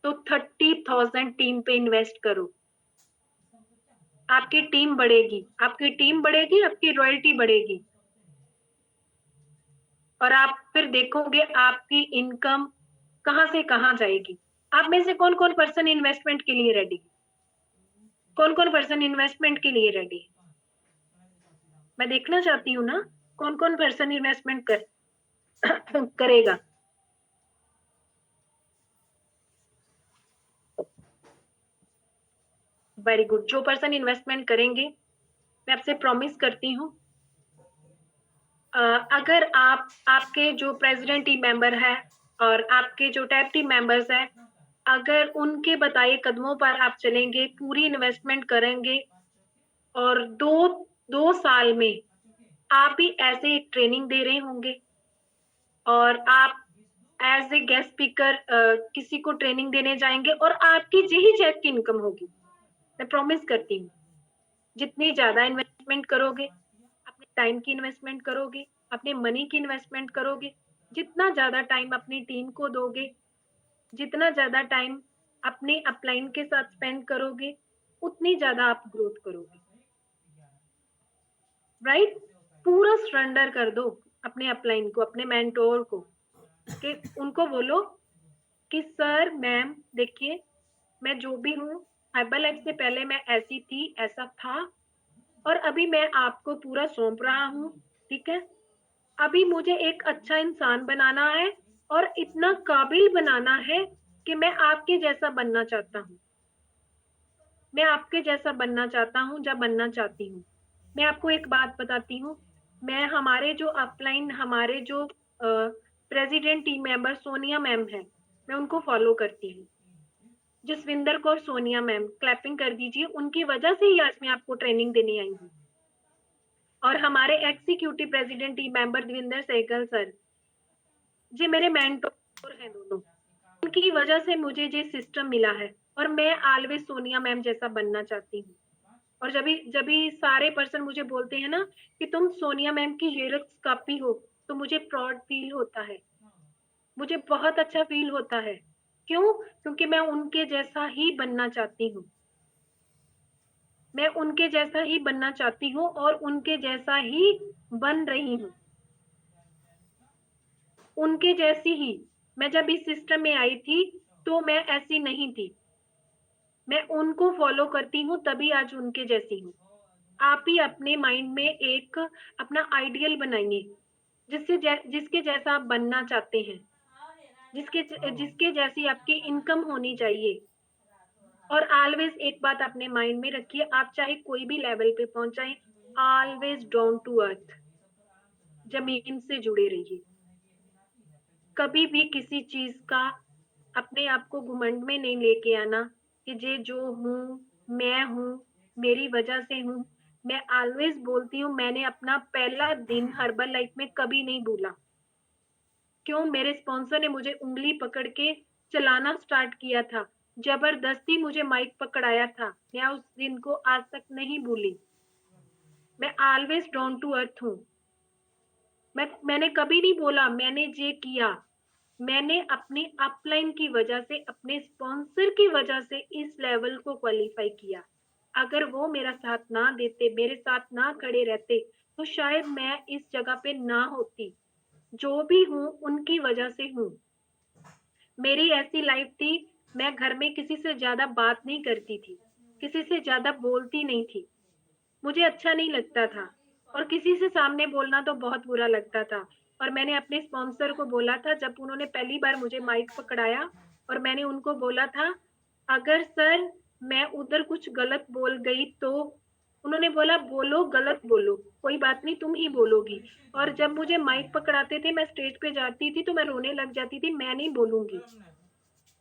तो 30,000 टीम पे इन्वेस्ट करो। आपकी टीम बढ़ेगी, आपकी टीम बढ़ेगी, आपकी रॉयल्टी बढ़ेगी और आप फिर देखोगे आपकी इनकम कहां से कहां जाएगी। आप में से कौन कौन पर्सन इन्वेस्टमेंट के लिए रेडी? कौन कौन पर्सन इन्वेस्टमेंट के लिए रेडी? मैं देखना चाहती हूँ ना कौन कौन पर्सन इन्वेस्टमेंट करेगा। Very good. जो पर्सन इन्वेस्टमेंट करेंगे मैं आपसे प्रॉमिस करती हूँ अगर आपके जो प्रेसिडेंट टीम मेंबर है और आपके जो टैब टीम मेंबर्स हैं, अगर उनके बताए कदमों पर आप चलेंगे, पूरी इन्वेस्टमेंट करेंगे और दो साल में आप भी ऐसे एक ट्रेनिंग दे रहे होंगे और आप एज ए गेस्ट स्पीकर किसी को ट्रेनिंग देने जाएंगे और आपकी यही चेक की इनकम होगी। मैं प्रॉमिस करती हूँ जितनी ज्यादा इन्वेस्टमेंट करोगे, अपने टाइम की इन्वेस्टमेंट करोगे, अपने मनी की इन्वेस्टमेंट करोगे, जितना ज्यादा टाइम अपनी टीम को दोगे, जितना ज्यादा टाइम अपने अपलाइन के साथ स्पेंड करोगे, उतनी ज्यादा आप ग्रोथ करोगे। राइट? पूरा सरेंडर कर दो अपने अपलाइन को, अपने मेंटोर को, कि उनको बोलो कि सर मैम देखिए मैं जो भी हूँ, हर्बलाइफ से पहले मैं ऐसी थी, ऐसा था और अभी मैं आपको पूरा सौंप रहा हूँ, ठीक है? अभी मुझे एक अच्छा इंसान बनाना है और इतना काबिल बनाना है कि मैं आपके जैसा बनना चाहता हूँ। मैं आपके जैसा बनना चाहता हूँ या बनना चाहती हूँ। मैं आपको एक बात बताती हूँ, मैं हमारे जो अपलाइन, हमारे जो president team member Sonia ma'am है, मैं उनको फॉलो करती हूँ। जसविंदर कौर सोनिया मैम, क्लैपिंग कर दीजिए। उनकी वजह से ही आज मैं आपको ट्रेनिंग देने आई हूँ। और हमारे executive president team member Devinder Sehgal sir, ji मेरे मेंटोर हैं दोनों। उनकी वजह से मुझे ये सिस्टम मिला है और मैं ऑलवेज सोनिया मैम जैसा बनना चाहती हूँ। और जब भी सारे पर्सन मुझे बोलते हैं ना कि तुम सोनिया मैम की जेरॉक्स कॉपी हो, तो मुझे प्राउड फील होता है, मुझे बहुत अच्छा फील होता है। क्यों? क्योंकि मैं उनके जैसा ही बनना चाहती हूँ। मैं उनके जैसा ही बनना चाहती हूँ और उनके जैसा ही बन रही हूँ। उनके जैसी ही। मैं जब इस सिस्टम में आई थी तो मैं ऐसी नहीं थी। मैं उनको फॉलो करती हूँ तभी आज उनके जैसी हूँ। आप ही अपने माइंड में एक अपना आइडियल बनाइए जिसके जैसा आप बनना चाहते हैं, जिसके जैसी आपकी इनकम होनी चाहिए। और ऑलवेज एक बात अपने माइंड में रखिए, आप चाहे कोई भी लेवल पे पहुंच जाए, ऑलवेज डाउन टू अर्थ, जमीन से जुड़े रहिए। कभी भी किसी चीज का अपने आप को घुमंड में नहीं लेके आना कि जे जो हूँ, मैं हूँ, मेरी वजह से हूँ। मैं ऑलवेज बोलती हूँ, मैंने अपना पहला दिन हर्बल लाइफ में कभी नहीं भूला। क्यों? मेरे स्पॉन्सर ने मुझे उंगली पकड़ के चलाना स्टार्ट किया था, जबरदस्ती मुझे माइक पकड़ाया था। मैं उस दिन को आज तक नहीं भूली। मैं ऑलवेज डाउन टू अर्थ हूँ। मैंने कभी नहीं बोला मैंने ये किया। मैंने अपनी अपलाइन की वजह से, अपने स्पॉन्सर की वजह से इस लेवल को क्वालिफाई किया। अगर वो मेरा साथ ना देते, मेरे साथ ना खड़े रहते, तो शायद मैं इस जगह पे ना होती। जो भी हूँ उनकी वजह से हूँ। मेरी ऐसी लाइफ थी, मैं घर में किसी से ज्यादा बात नहीं करती थी, किसी से ज्यादा बोलती नहीं थी। मुझे अच्छा नहीं लगता था और किसी से सामने बोलना तो बहुत बुरा लगता था। और मैंने अपने स्पॉन्सर को बोला था, जब उन्होंने पहली बार मुझे माइक पकड़ाया और मैंने उनको बोला था, अगर सर मैं उधर कुछ गलत बोल गई तो उन्होंने बोला बोलो, गलत बोलो, कोई बात नहीं, तुम ही बोलोगी। और जब मुझे माइक पकड़ाते थे, मैं स्टेज पे जाती थी तो मैं रोने लग जाती थी, मैं नहीं बोलूंगी,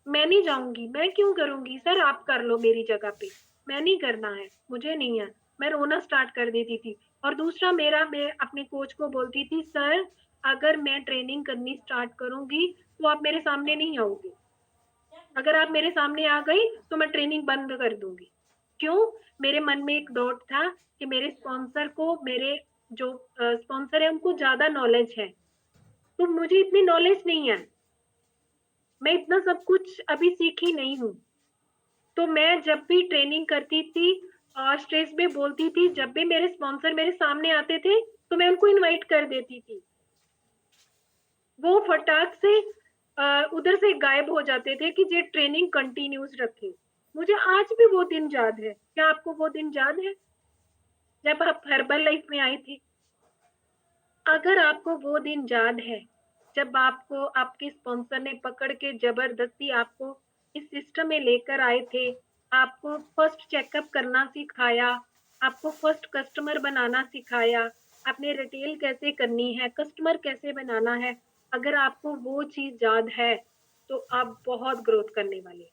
मैं नहीं जाऊंगी, मैं क्यों करूंगी, सर आप कर लो मेरी जगह पे, मैं नहीं करना है, मुझे नहीं है। मैं रोना स्टार्ट कर देती थी। और दूसरा मैं अपने कोच को बोलती थी, सर अगर मैं ट्रेनिंग करनी स्टार्ट करूंगी तो आप मेरे सामने नहीं आओगे। अगर आप मेरे सामने आ गई तो मैं ट्रेनिंग बंद कर दूंगी। क्यों? मेरे मन में एक डॉट था कि मेरे स्पॉन्सर को, मेरे जो स्पॉन्सर है उनको ज्यादा नॉलेज है, तो मुझे इतनी नॉलेज नहीं है, मैं इतना सब कुछ अभी सीखी नहीं हूँ। तो मैं जब भी ट्रेनिंग करती थी और स्टेज पे बोलती थी, जब भी मेरे स्पॉन्सर मेरे सामने आते थे तो मैं उनको इनवाइट कर देती थी। वो फटाक से उधर से गायब हो जाते थे कि ये ट्रेनिंग कंटिन्यूस रखे। मुझे आज भी वो दिन याद है। क्या आपको वो दिन याद है जब आप हर्बल लाइफ में आई थी? अगर आपको वो दिन याद है जब आपको आपके स्पॉन्सर ने पकड़ के जबरदस्ती आपको इस सिस्टम में लेकर आए थे, आपको फर्स्ट चेकअप करना सिखाया, आपको फर्स्ट कस्टमर बनाना सिखाया, आपने रिटेल कैसे करनी है, कस्टमर कैसे बनाना है, अगर आपको वो चीज याद है तो आप बहुत ग्रोथ करने वाले,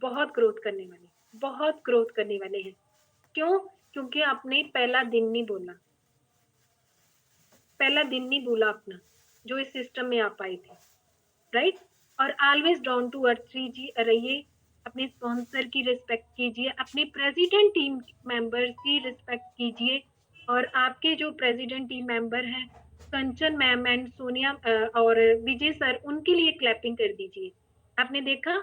बहुत ग्रोथ करने वाले, बहुत ग्रोथ करने वाले हैं। क्यों? क्योंकि आपने पहला दिन नहीं बोला, पहला दिन नहीं बोला अपना जो इस सिस्टम में आप आए थे, राइट? और ऑलवेज डाउन टू अर्थ रहिए, अपने स्पॉन्सर की रिस्पेक्ट कीजिए, अपने प्रेसिडेंट टीम मेंबर्स की रिस्पेक्ट कीजिए। और आपके जो प्रेसिडेंट टीम मेंबर हैं कंचन मैम एंड सोनिया और विजय सर, उनके लिए क्लैपिंग कर दीजिए। आपने देखा,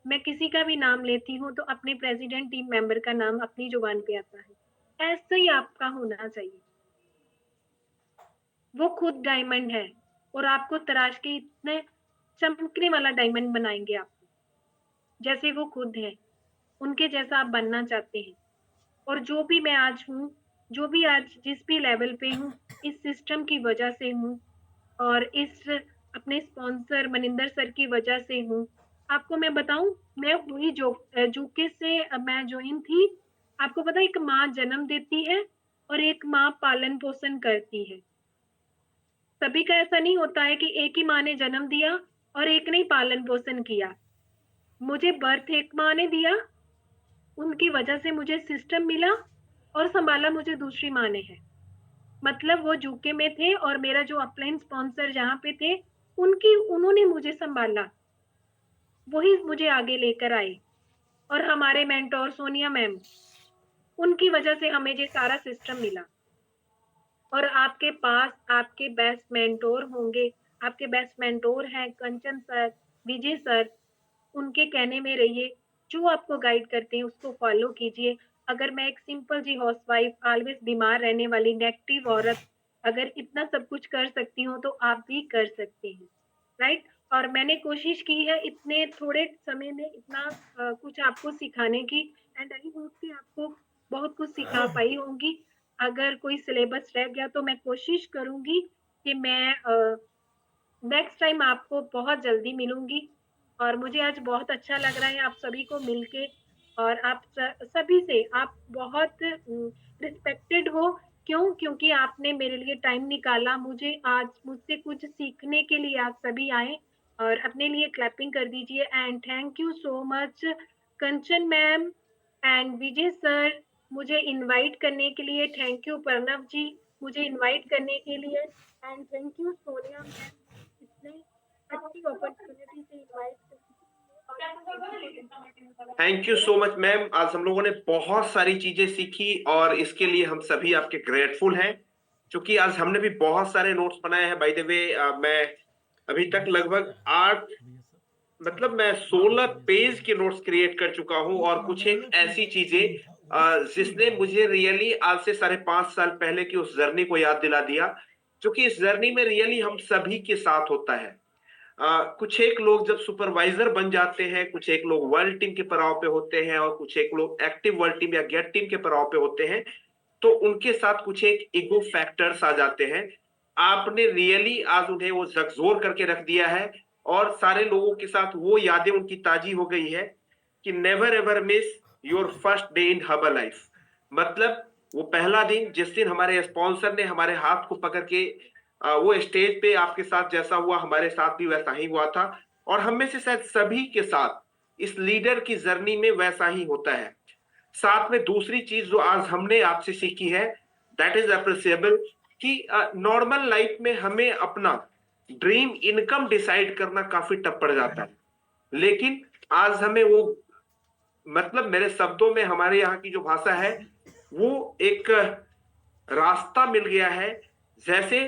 मैं किसी का भी नाम लेती हूँ तो अपने प्रेसिडेंट टीम मेंबर का नाम अपनी जुबान पे आता है। ऐसा ही आपका होना चाहिए। वो खुद डायमंड है और आपको तराश के इतने चमकने वाला डायमंड बनाएंगे आपको, जैसे वो खुद है, उनके जैसा आप बनना चाहते हैं। और जो भी मैं आज हूँ, जो भी आज जिस भी लेवल पे हूँ, इस सिस्टम की वजह से हूँ और इस अपने स्पॉन्सर मनिंदर सर की वजह से हूँ। आपको मैं बताऊं, मैं वही जूके से मैं ज्वाइन थी। आपको पता है, एक माँ जन्म देती है और एक माँ पालन पोषण करती है। सभी का ऐसा नहीं होता है कि एक ही माँ ने जन्म दिया और एक ने पालन पोषण किया। मुझे बर्थ एक माँ ने दिया, उनकी वजह से मुझे सिस्टम मिला और संभाला मुझे दूसरी माँ ने है। मतलब वो जूके में थे और मेरा जो अपलाइन स्पॉन्सर जहाँ पे थे उन्होंने मुझे संभाला, वही मुझे आगे लेकर आए। और हमारे मेंटोर सोनिया मैम, उनकी वजह से हमें ये सारा सिस्टम मिला। और आपके पास आपके बेस्ट मेंटोर होंगे, आपके बेस्ट मेंटोर हैं कंचन सर, विजय सर, उनके कहने में रहिए, जो आपको गाइड करते हैं उसको फॉलो कीजिए। अगर मैं एक सिंपल जी हाउसवाइफ, ऑलवेज बीमार रहने वाली नेगेटिव औरत, अगर इतना सब कुछ कर सकती हूँ तो आप भी कर सकते हैं, राइट? और मैंने कोशिश की है इतने थोड़े समय में इतना कुछ आपको सिखाने की, एंड आई होप कि आपको बहुत कुछ सिखा पाई होंगी। अगर कोई सिलेबस रह गया तो मैं कोशिश करूंगी कि मैं नेक्स्ट टाइम आपको बहुत जल्दी मिलूंगी। और मुझे आज बहुत अच्छा लग रहा है आप सभी को मिलके, और आप सभी से आप बहुत रिस्पेक्टेड हो। क्यों? क्योंकि आपने मेरे लिए टाइम निकाला, मुझे आज मुझसे कुछ सीखने के लिए आप सभी आए। और अपने लिए क्लैपिंग कर दीजिए। And thank you so much Kanchan ma'am and Vijay sir, मुझे इनवाइट करने के लिए। थैंक यू प्रणव जी, मुझे इनवाइट करने के लिए। And thank you Sonia ma'am, इतने अच्छी अपॉर्चुनिटी से invite thank you so much ma'am. आज हम लोगों ने बहुत सारी चीजें सीखी और इसके लिए हम सभी आपके ग्रेटफुल हैं, क्योंकि आज हमने भी बहुत सारे नोट्स बनाए हैं। बाय द वे मैं अभी तक लगभग 16 पेज के नोट्स क्रिएट कर चुका हूं। और कुछ एक ऐसी चीजें जिसने मुझे रियली आज से 5.5 साल पहले की उस जर्नी को याद दिला दिया, क्योंकि इस जर्नी में रियली हम सभी के साथ होता है। कुछ एक लोग जब सुपरवाइजर बन जाते हैं, कुछ एक लोग वर्ल्ड टीम के पड़ाव पे होते हैं और कुछ एक लोग एक्टिव वर्ल्ड टीम या गेट टीम के पड़ाव पे होते हैं, तो उनके साथ कुछ एक ईगो फैक्टर्स आ जाते हैं। आपने रियली आज उन्हें वो झकझोर करके रख दिया है और सारे लोगों के साथ वो यादें उनकी ताजी हो गई है कि never ever miss your first day in herbal life. मतलब वो पहला दिन जिस दिन हमारे स्पॉन्सर ने हमारे हाथ को पकड़ के वो स्टेज पे आपके साथ जैसा हुआ हमारे साथ भी वैसा ही हुआ था, और हम में से शायद सभी के साथ इस लीडर की जर्नी में वैसा ही होता है। साथ में दूसरी चीज जो आज हमने आपसे सीखी है, दैट इज अप्रिशिएबल, कि नॉर्मल लाइफ में हमें अपना ड्रीम इनकम डिसाइड करना काफी टफ पड़ जाता है। लेकिन आज हमें वो, मतलब मेरे शब्दों में हमारे यहाँ की जो भाषा है वो एक रास्ता मिल गया है। जैसे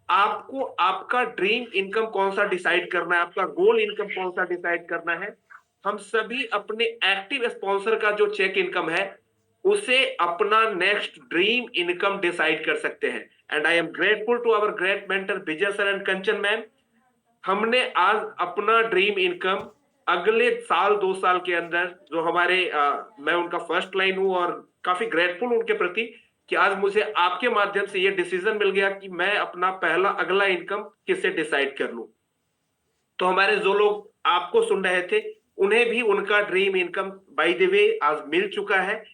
आपको आपका ड्रीम इनकम कौन सा डिसाइड करना है, आपका गोल इनकम कौन सा डिसाइड करना है, हम सभी अपने एक्टिव स्पॉन्सर का जो चेक इनकम है उसे अपना नेक्स्ट ड्रीम इनकम डिसाइड कर सकते हैं। And I am grateful to our great mentor Vijay sir and Kanchan ma'am. हमने आज अपना ड्रीम इनकम अगले साल 2 साल के अंदर जो हमारे मैं उनका फर्स्ट लाइन हूं और काफी ग्रेटफुल उनके प्रति कि आज मुझे आपके माध्यम से ये डिसीजन मिल गया कि मैं अपना पहला अगला इनकम किससे डिसाइड कर लूं। तो हमारे जो लोग आपको सुन रहे थे उन्हें भी उनका dream income by the way आज मिल चुका है।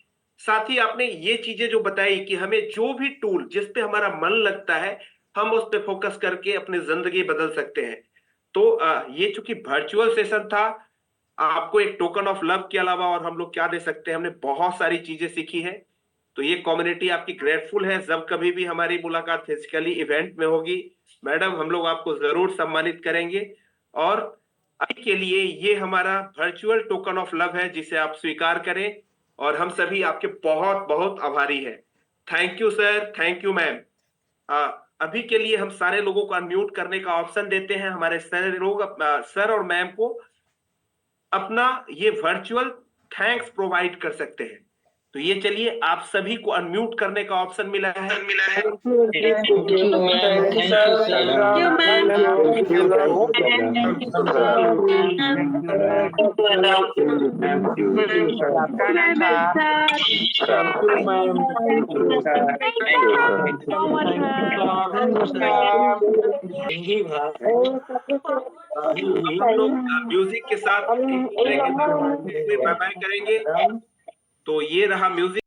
साथ ही आपने ये चीजें जो बताई कि हमें जो भी टूल जिस पे हमारा मन लगता है हम उस पे फोकस करके अपनी जिंदगी बदल सकते हैं। तो ये चूंकि वर्चुअल सेशन था, आपको एक टोकन ऑफ लव के अलावा और हम लोग क्या दे सकते हैं, हमने बहुत सारी चीजें सीखी है। तो ये कम्युनिटी आपकी ग्रेटफुल है। जब कभी भी हमारी मुलाकात फिजिकली इवेंट में होगी मैडम, हम लोग आपको जरूर सम्मानित करेंगे। और अभी के लिए ये हमारा वर्चुअल टोकन ऑफ लव है जिसे आप स्वीकार करें और हम सभी आपके बहुत बहुत आभारी हैं। Thank you sir, thank you ma'am. अभी के लिए हम सारे लोगों को अनम्यूट करने का ऑप्शन देते हैं। हमारे सारे लोग सर और मैम को अपना ये वर्चुअल थैंक्स प्रोवाइड कर सकते हैं। तो ये चलिए, आप सभी को अनम्यूट करने का ऑप्शन मिला है। हम लोग म्यूजिक के साथ बाय बाय करेंगे। तो ये रहा म्यूजिक।